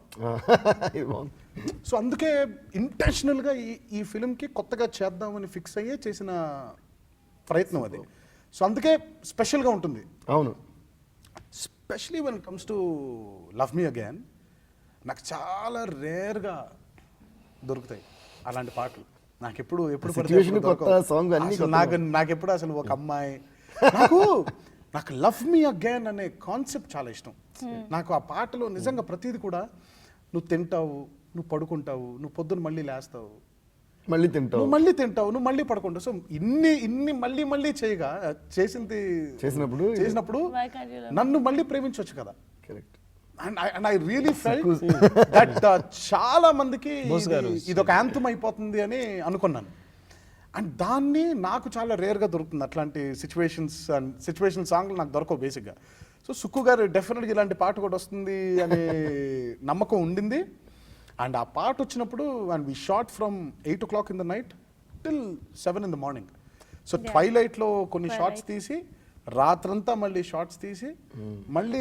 ఇది బాగుంది. సో అందుకే ఇంటెన్షనల్గా ఈ ఫిల్మ్కి కొత్తగా చేద్దామని ఫిక్స్ అయ్యే చేసిన ప్రయత్నం అది. సో అందుకే స్పెషల్గా ఉంటుంది. అవును, especially when it comes to love me again, నాకు చాలా రేర్గా దొరుకుతాయి అలాంటి పాటలు. నాకు ఎప్పుడు Situation కొత్త song అన్నీ కొత్తగా. నాకెప్పుడు అసలు ఒక అమ్మాయి నాకు లవ్ మీ అగైన్ అనే కాన్సెప్ట్ చాలా ఇష్టం. నాకు ఆ పాటలో నిజంగా ప్రతిదీ కూడా నువ్వు తింటావు, నువ్వు పడుకుంటావు, నువ్వు పొద్దున్న మళ్ళీ లేస్తావు, మళ్ళీ తింటావు, నువ్వు మళ్ళీ తింటావు, నువ్వు మళ్ళీ పడుకుంటావు. సో ఇన్ని మళ్ళీ చేయగా చేసినప్పుడు Why can't you love నన్ను మళ్ళీ ప్రేమించవచ్చు కదా. Correct. And I really felt that చాలా మందికి ఇది ఒక యాంథమ్ అయిపోతుంది అని అనుకున్నాను. అండ్ దాన్ని నాకు చాలా రేర్గా దొరుకుతుంది. అట్లాంటి సిచ్యువేషన్ సాంగ్లు నాకు దొరకవు బేసిక్గా. సో సుక్కు గారు డెఫినెట్గా ఇలాంటి పాట కూడా వస్తుంది అనే నమ్మకం ఉండింది. అండ్ ఆ పాట వచ్చినప్పుడు and we shot from 8 o'clock in the night till 7 in the morning. So ట్వైలైట్లో కొన్ని షార్ట్స్ తీసి రాత్రంతా మళ్ళీ షార్ట్స్ తీసి మళ్ళీ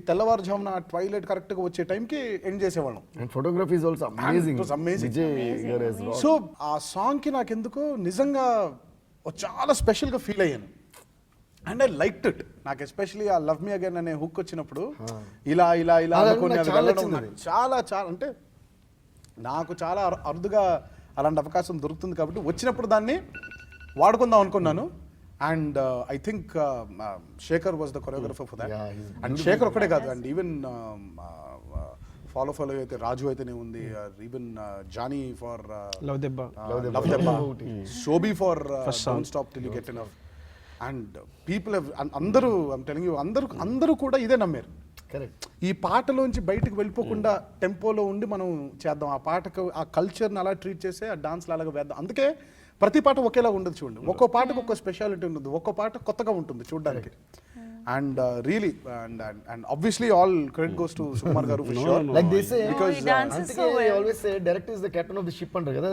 తెల్లవారుజామున ట్వైలైట్ కరెక్ట్గా వచ్చే టైంకి ఎండ్ చేసేవాళ్ళం. And photography is also amazing. It was amazing. Vijay గారు as well. సో ఆ సాంగ్కి నాకు ఎందుకో నిజంగా చాలా స్పెషల్గా ఫీల్ అయ్యాను. And I liked it. నాకు ఎస్పెషలీ ఆ లవ్ మీ అగైన్ అనే హుక్ వచ్చినప్పుడు ఇలా అనుకుని నాకు అది చాలా వెళ్ళడం నచ్చింది. నాకు చాలా అంటే నాకు చాలా అరుదుగా అలాంటి అవకాశం దొరుకుతుంది కాబట్టి వచ్చినప్పుడు దాన్ని వాడుకుందాం అనుకున్నాను. And I think Shekar was the choreographer for that. Yeah, he's and Shekar ఒక్కడే కాదు, అండ్ ఈవెన్ ఫాలో అయితే రాజు అయితేనే ఉంది, ఈవెన్ జానీ ఫర్ లవ్ దెబ్బ, లవ్ దెబ్బ, Sobhi for don't stop till you get enough. And people అందరూ ఐమ్ టెలింగ్ యూ అందరూ కూడా ఇదే నమ్మారు. కరెక్ట్. ఈ పాటలోంచి బయటకు వెళ్ళిపోకుండా టెంపోలో ఉండి మనం చేద్దాం, ఆ పాటకు ఆ కల్చర్ని అలా ట్రీట్ చేస్తే ఆ డాన్స్లు అలాగా వేద్దాం. అందుకే ప్రతి పాట ఒకేలా ఉండదు చూడండి. ఒక్కో పాటకు ఒక్కో స్పెషాలిటీ ఉంటుంది, ఒక్కో పాట కొత్తగా ఉంటుంది చూడడానికి. And really and obviously all credit goes to Sukumar garu for sure. Like they say, Because, he dances అందుకే so well. always say director is the captain of the ship అంటారు కదా.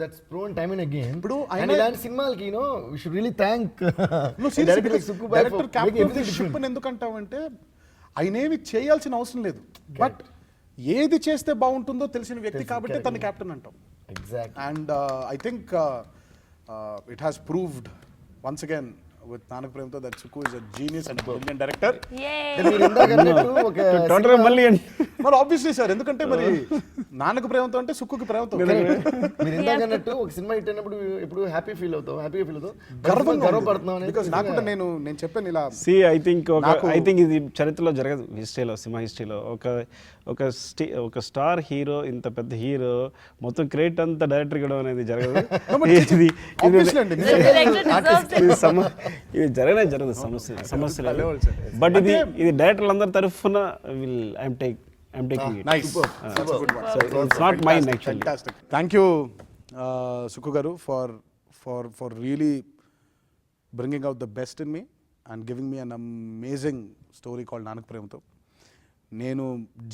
That's proven time and again. ఇప్పుడు And ఆయన- ఇలాంటి సినిమాలకి we should really thank director director like Sukku bhai for making captain everything ship different. అని ఎందుకంటావంటే ఆయన ఏమి చేయాల్సిన అవసరం లేదు, బట్ ఏది చేస్తే బాగుంటుందో తెలిసిన వ్యక్తి కాబట్టి తన క్యాప్టెన్ అంటాం. Exactly. And I think it has proved once again with Nannaku Prematho that Sukku is a genius and brilliant director. Yay! మీరు ఇందాక అన్నట్టు ఒక టోటల్ మళ్ళీ మరి ఆబ్వియస్లీ సార్, ఎందుకంటే మరి నాన్నకు ప్రేమతో అంటే సుక్కుకి ప్రేమతో. మీరు ఇందాక అన్నట్టు ఒక సినిమా హిట్ అయినప్పుడు ఎప్పుడు హ్యాపీగా ఫీల్ అవుతాం, గర్వపడుతున్నాం అనేది. బికాస్ నాకు కూడా నేను చెప్పాను ఇలా ఐ థింక్ ఇది చరిత్రలో జరగదు, హిస్టరీలో, సినిమా హిస్టరీలో ఒక స్టార్ హీరో, ఇంత పెద్ద హీరో మొత్తం క్రెడిట్ అంతా డైరెక్టర్ ఇవ్వడం అనేది జరగదు. Obviously అండి, The director deserves it. ఇది జరగదు సమస్య లేదు. బట్ ఇది డైరెక్టర్లు అందరి తరఫున I'm taking it. Nice, it's not mine actually. fantastic. Thank you, Sukku garu, for really bringing out the best in me and giving me an amazing story called Nanak Premto. నేను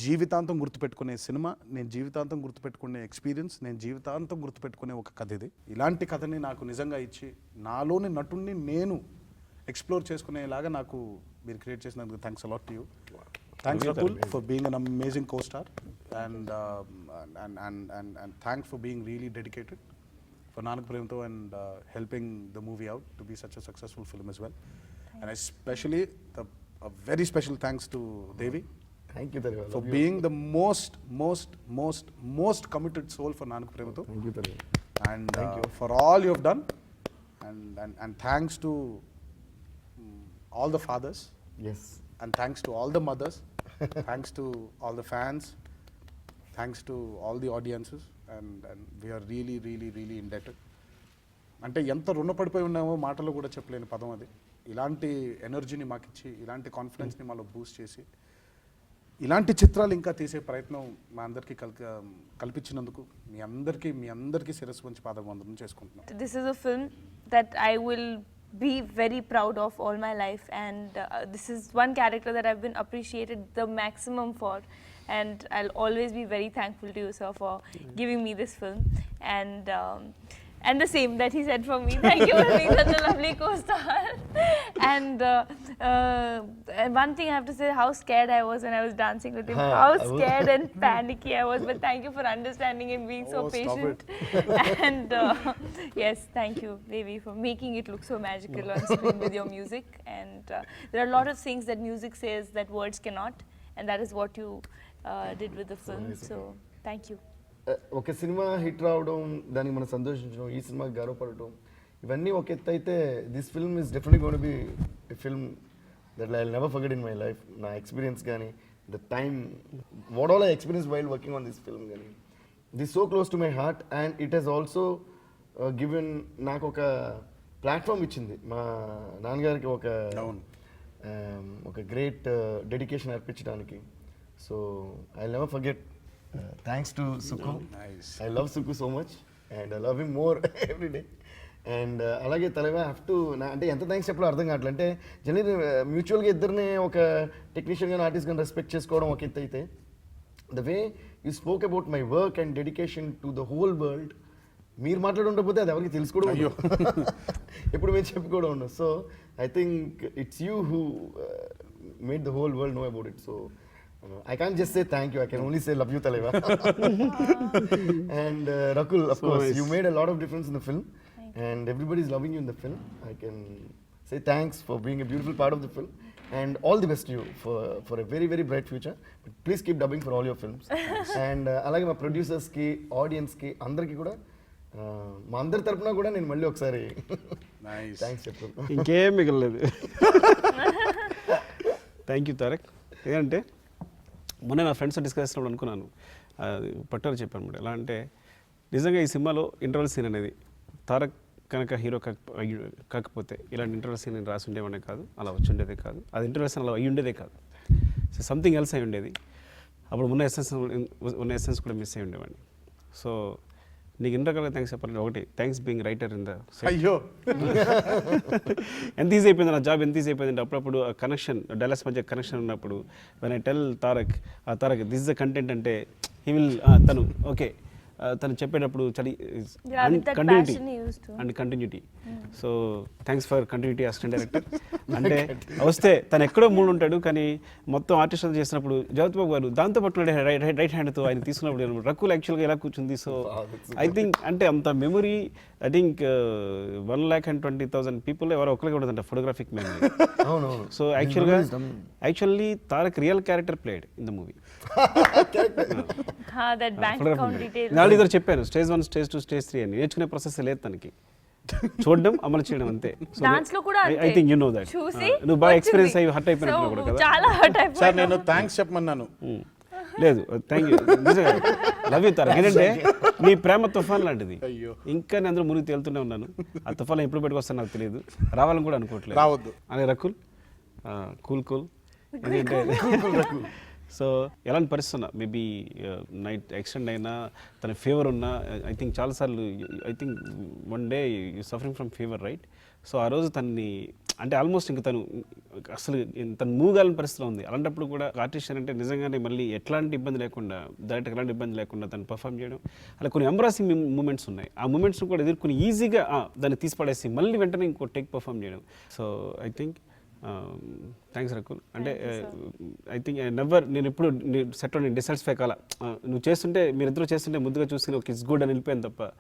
జీవితాంతం గుర్తుపెట్టుకునే cinema, నేను జీవితాంతం గుర్తుపెట్టుకునే experience, నేను జీవితాంతం గుర్తుపెట్టుకునే ఒక కథ ఇది. ఇలాంటి కథని నాకు నిజంగా ఇచ్చి నాలోని నటుడిని నేను ఎక్స్ప్లోర్ చేసుకునేలాగా నాకు మీరు క్రియేట్ చేసినందుకు thanks a lot to you. Thanks Rakul for being an amazing co star and thanks for being really dedicated for Nanak Premto and helping the movie out to be such a successful film as well. And especially a very special thanks to Devi Thank you, Tariva. for being the most committed soul for Nanak Premto. Thank you, Tariva. And for all you have done. And thanks to all the fathers. Yes. And thanks to all the mothers. Thanks to all the fans. Thanks to all the audiences. And we are really indebted. అంటే ఎంత రుణపడిపోయి ఉన్నామో మాటలో కూడా చెప్పలేని పదం అది. ఇలాంటి ఎనర్జీని మాకిచ్చి, ఇలాంటి కాన్ఫిడెన్స్ని మాలో బూస్ట్ చేసి, ఇలాంటి చిత్రాలు ఇంకా తీసే ప్రయత్నం మా అందరికీ కల్పించినందుకు మీ అందరికీ శిరస్సు వంచి పాదవందనం చేసుకుంటున్నాం. This is a film that I will be very proud of all my life, and this is one character that I've been appreciated the maximum for, and I'll always be very thankful to you, sir, for giving me this film. And And the same that he said for me. Thank you for being such a lovely co-star. And one thing I have to say, how scared I was when I was dancing with him. How scared and panicky I was. But thank you for understanding and being so Oh, stop patient. And yes, thank you, baby, for making it look so magical on screen with your music. And there are a lot of things that music says that words cannot. And that is what you did with the film. So thank you. ఒక cinema hit రావడం, దానికి మనం సంతోషించడం, ఈ సినిమాకి గర్వపడటం, ఇవన్నీ ఒక ఎత్తు అయితే this film is definitely gonna be a film that I will never forget in my life. నా ఎక్స్పీరియన్స్ కానీ the time what all I experience while working on this film కానీ this so close to my heart. And it has also given నాకు ఒక platform ఇచ్చింది. మా నాన్నగారికి ఒక great dedication అర్పించడానికి. So I never forget. Thanks to Suku. Nice. I love Suku so much and I love him more every day. And అలాగే తలవా have to అంటే ఎంత థ్యాంక్స్ చెప్పాలో అర్థం కావట్లేదు. అంటే జనరల్లీ మ్యూచువల్గా ఇద్దరిని ఒక టెక్నీషియన్ కానీ ఆర్టిస్ట్ కానీ రెస్పెక్ట్ చేసుకోవడం ఒక ఎత్తు అయితే, the way you spoke about my work and dedication to the whole world, మీరు మాట్లాడుండకపోతే అది ఎవరికి తెలుసుకోవడం అయ్యో ఎప్పుడు మేము చెప్పుకోవడం ఉండదు. So I think it's you who made the whole world know about it. So I can't just say thank you. I can only say love you, Taleva. And Rakul, of course, nice. You made a lot of difference in the film, and everybody is loving you in the film. I can say thanks for being a beautiful part of the film, and all the best to you for a very very bright future. But please keep dubbing for all your films. And alage ma producers ki, audience ki, andarki kuda మా అందరి తరపున కూడా నేను మళ్ళీ ఒకసారి thanks చెప్తాను. ఇంకేం మిగలలేదు. Thank you Tarak. ఏంటంటే మొన్న నా ఫ్రెండ్స్ డిస్కస్ చేసినప్పుడు అనుకున్నాను, పట్టారు చెప్పాను అనమాట. ఎలా అంటే నిజంగా ఈ సినిమాలో ఇంటర్వల్ సీన్ అనేది తారక్ కనుక హీరో కాకపోతే ఇలాంటి ఇంటర్వల్ సీన్ నేను రాసి ఉండేవాడే కాదు, అలా వచ్చి ఉండేదే కాదు, అది ఇంటర్వల్ సీన్ అలా అయ్యి ఉండేదే కాదు. సో సంథింగ్ ఎల్స్ అయి ఉండేది. అప్పుడు ఉన్న ఎసెన్స్ కూడా మిస్ అయి ఉండేవాడిని. సో నీకు ఎన్ని రకాల థ్యాంక్స్ చెప్పాలంటే, ఒకటి thanks being writer in the అయ్యో ఎంత ఈజీ అయిపోయింది నా జాబ్, ఎంత ఈజీ అయిపోయిందంటే అప్పుడప్పుడు కనెక్షన్ డైలాగ్స్ మధ్య కనెక్షన్ ఉన్నప్పుడు when I tell Tarak this is the content అంటే హీ విల్ తను ఓకే తను చెప్పేటప్పుడు continuity. So thanks for continuity assistant director. అంటే వస్తే తను ఎక్కడో మూడు ఉంటాడు కానీ మొత్తం ఆర్టిస్ట్ చేసినప్పుడు జగత్ బాబు గారు దాంతో పట్టుకున్నాడు రైట్ హ్యాండ్తో ఆయన తీసుకున్నప్పుడు రకుల్ యాక్చువల్గా ఎలా కూర్చుంది. సో ఐ థింక్ అంటే అంత మెమొరీ ఐ థింక్ 1,20,000 పీపుల్ ఎవరో ఒకరికి ఉండదంట photographic memory. So actually Tarak real character played in the movie. నాలుగు ఇద్దరు చెప్పాను, స్టేజ్ 1, స్టేజ్ 2, స్టేజ్ 3 అని. నేర్చుకునే ప్రాసెస్ లేదు తనకి, చూడడం అమలు చేయడం అంతే. I think you know that. నువ్వు బాగా ఎక్స్పీరియన్స్ అయ్యి హర్ట్ అయిపోయినట్టు కూడా కదా. సార్ నేను థ్యాంక్స్ చెప్పమన్నాను. లేదు thank you, love you Tarak. ఏంటంటే నీ ప్రేమ తుఫాన్ లాంటిది. ఇంకా నేను అందరూ మునిగి తేలుతూనే ఉన్నాను. ఆ తుఫాన్ ఎప్పుడు పెట్టుకొస్తాను నాకు తెలియదు, రావాలని కూడా అనుకోవట్లేదు. రావద్దు అనే రకుల్ కూల్ ఎందుకంటే సో ఎలాంటి పరిస్థితున్నా మేబీ నైట్ ఎక్స్టెండ్ అయినా తన ఫీవర్ ఉన్నా ఐ థింక్ చాలాసార్లు I think one day you suffering from fever right. So ఆ రోజు తనని అంటే ఆల్మోస్ట్ ఇంకా తను అసలు తను మూవ్ కాలని పరిస్థితిలో ఉంది. అలాంటప్పుడు కూడా ఆర్టిస్ట్ అంటే నిజంగానే మళ్ళీ ఎట్లాంటి ఇబ్బంది లేకుండా డైరెక్ట్ ఎలాంటి ఇబ్బంది లేకుండా తను పర్ఫామ్ చేయడం, అలా కొన్ని ఎంబ్రాసింగ్ మూమెంట్స్ ఉన్నాయి. ఆ మూమెంట్స్ కూడా ఎదుర్కొని ఈజీగా దాన్ని తీసిపడేసి మళ్ళీ వెంటనే ఇంకో టేక్ పర్ఫామ్ చేయడం. So I think thanks Rakul. అంటే ఐ థింక్ నేను ఎప్పుడు సెట్లో నేను డిసాటిస్ఫై కాల. నువ్వు చేస్తుంటే మీరిద్దరూ చేస్తుంటే ముద్దుగా చూసుకుని ఒక ఇట్స్ గుడ్ అని వెళ్ళిపోయాను తప్ప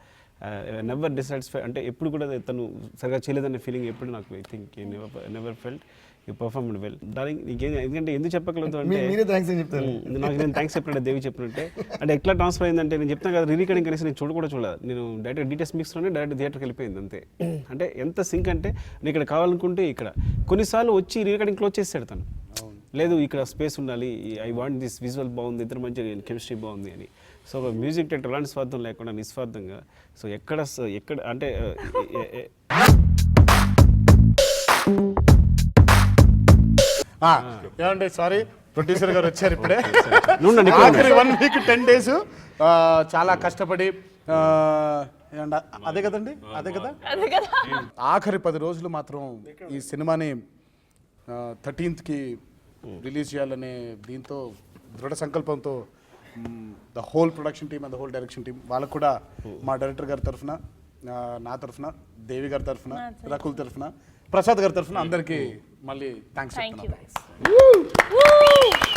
నెవర్ డిసాటిస్ఫై అంటే ఎప్పుడు కూడా తను సరిగా చేయలేదనే ఫీలింగ్ ఎప్పుడు నాకు I think never felt you performed well darling. నీకేం ఎందుకంటే ఎందుకు చెప్పగలుగుతావు అంటే నాకు నేను థ్యాంక్స్ చెప్పినట్టే దేవి చెప్పినట్టే. అంటే ఎట్లా ట్రాన్స్ఫర్ అయిందంటే నేను చెప్తాను కదా, రీరికార్డింగ్ కనీసం నేను చూడలేదు. నేను డైరెక్ట్ డీటెయిల్స్ మిక్స్లోనే డైరెక్ట్ థియేటర్కి వెళ్ళిపోయింది అంతే. అంటే ఎంత సింక్ అంటే నేను ఇక్కడ కావాలనుకుంటే ఇక్కడ కొన్నిసార్లు వచ్చి రీరికార్డింగ్ క్లోజ్ చేసాడు తను. లేదు ఇక్కడ స్పేస్ ఉండాలి, ఐ వాంట్ దిస్ విజువల్ బాగుంది, ఇద్దరు మంచి కెమిస్ట్రీ బాగుంది అని. సో మ్యూజిక్ డైరెక్టర్ ఎలాంటి స్వార్థం లేకుండా నిస్వార్థంగా సో ఎక్కడ అంటే ఏమంటే సారీ ప్రొడ్యూసర్ గారు వచ్చారు ఇప్పుడే. ఆఖరి 1 వీక్ 10 days చాలా కష్టపడి అదే కదండి అదే కదా ఆఖరి 10 రోజులు మాత్రం ఈ సినిమాని 13th రిలీజ్ చేయాలనే దీంతో దృఢ సంకల్పంతో the whole production team and the whole direction team వాళ్ళకు కూడా మా డైరెక్టర్ గారి తరఫున నా తరఫున, దేవి గారి తరఫున, రకుల్ తరఫున, ప్రసాద్ గారి తరఫున అందరికీ మళ్ళీ థ్యాంక్స్ Thank చెప్తున్నాను. you guys. Woo!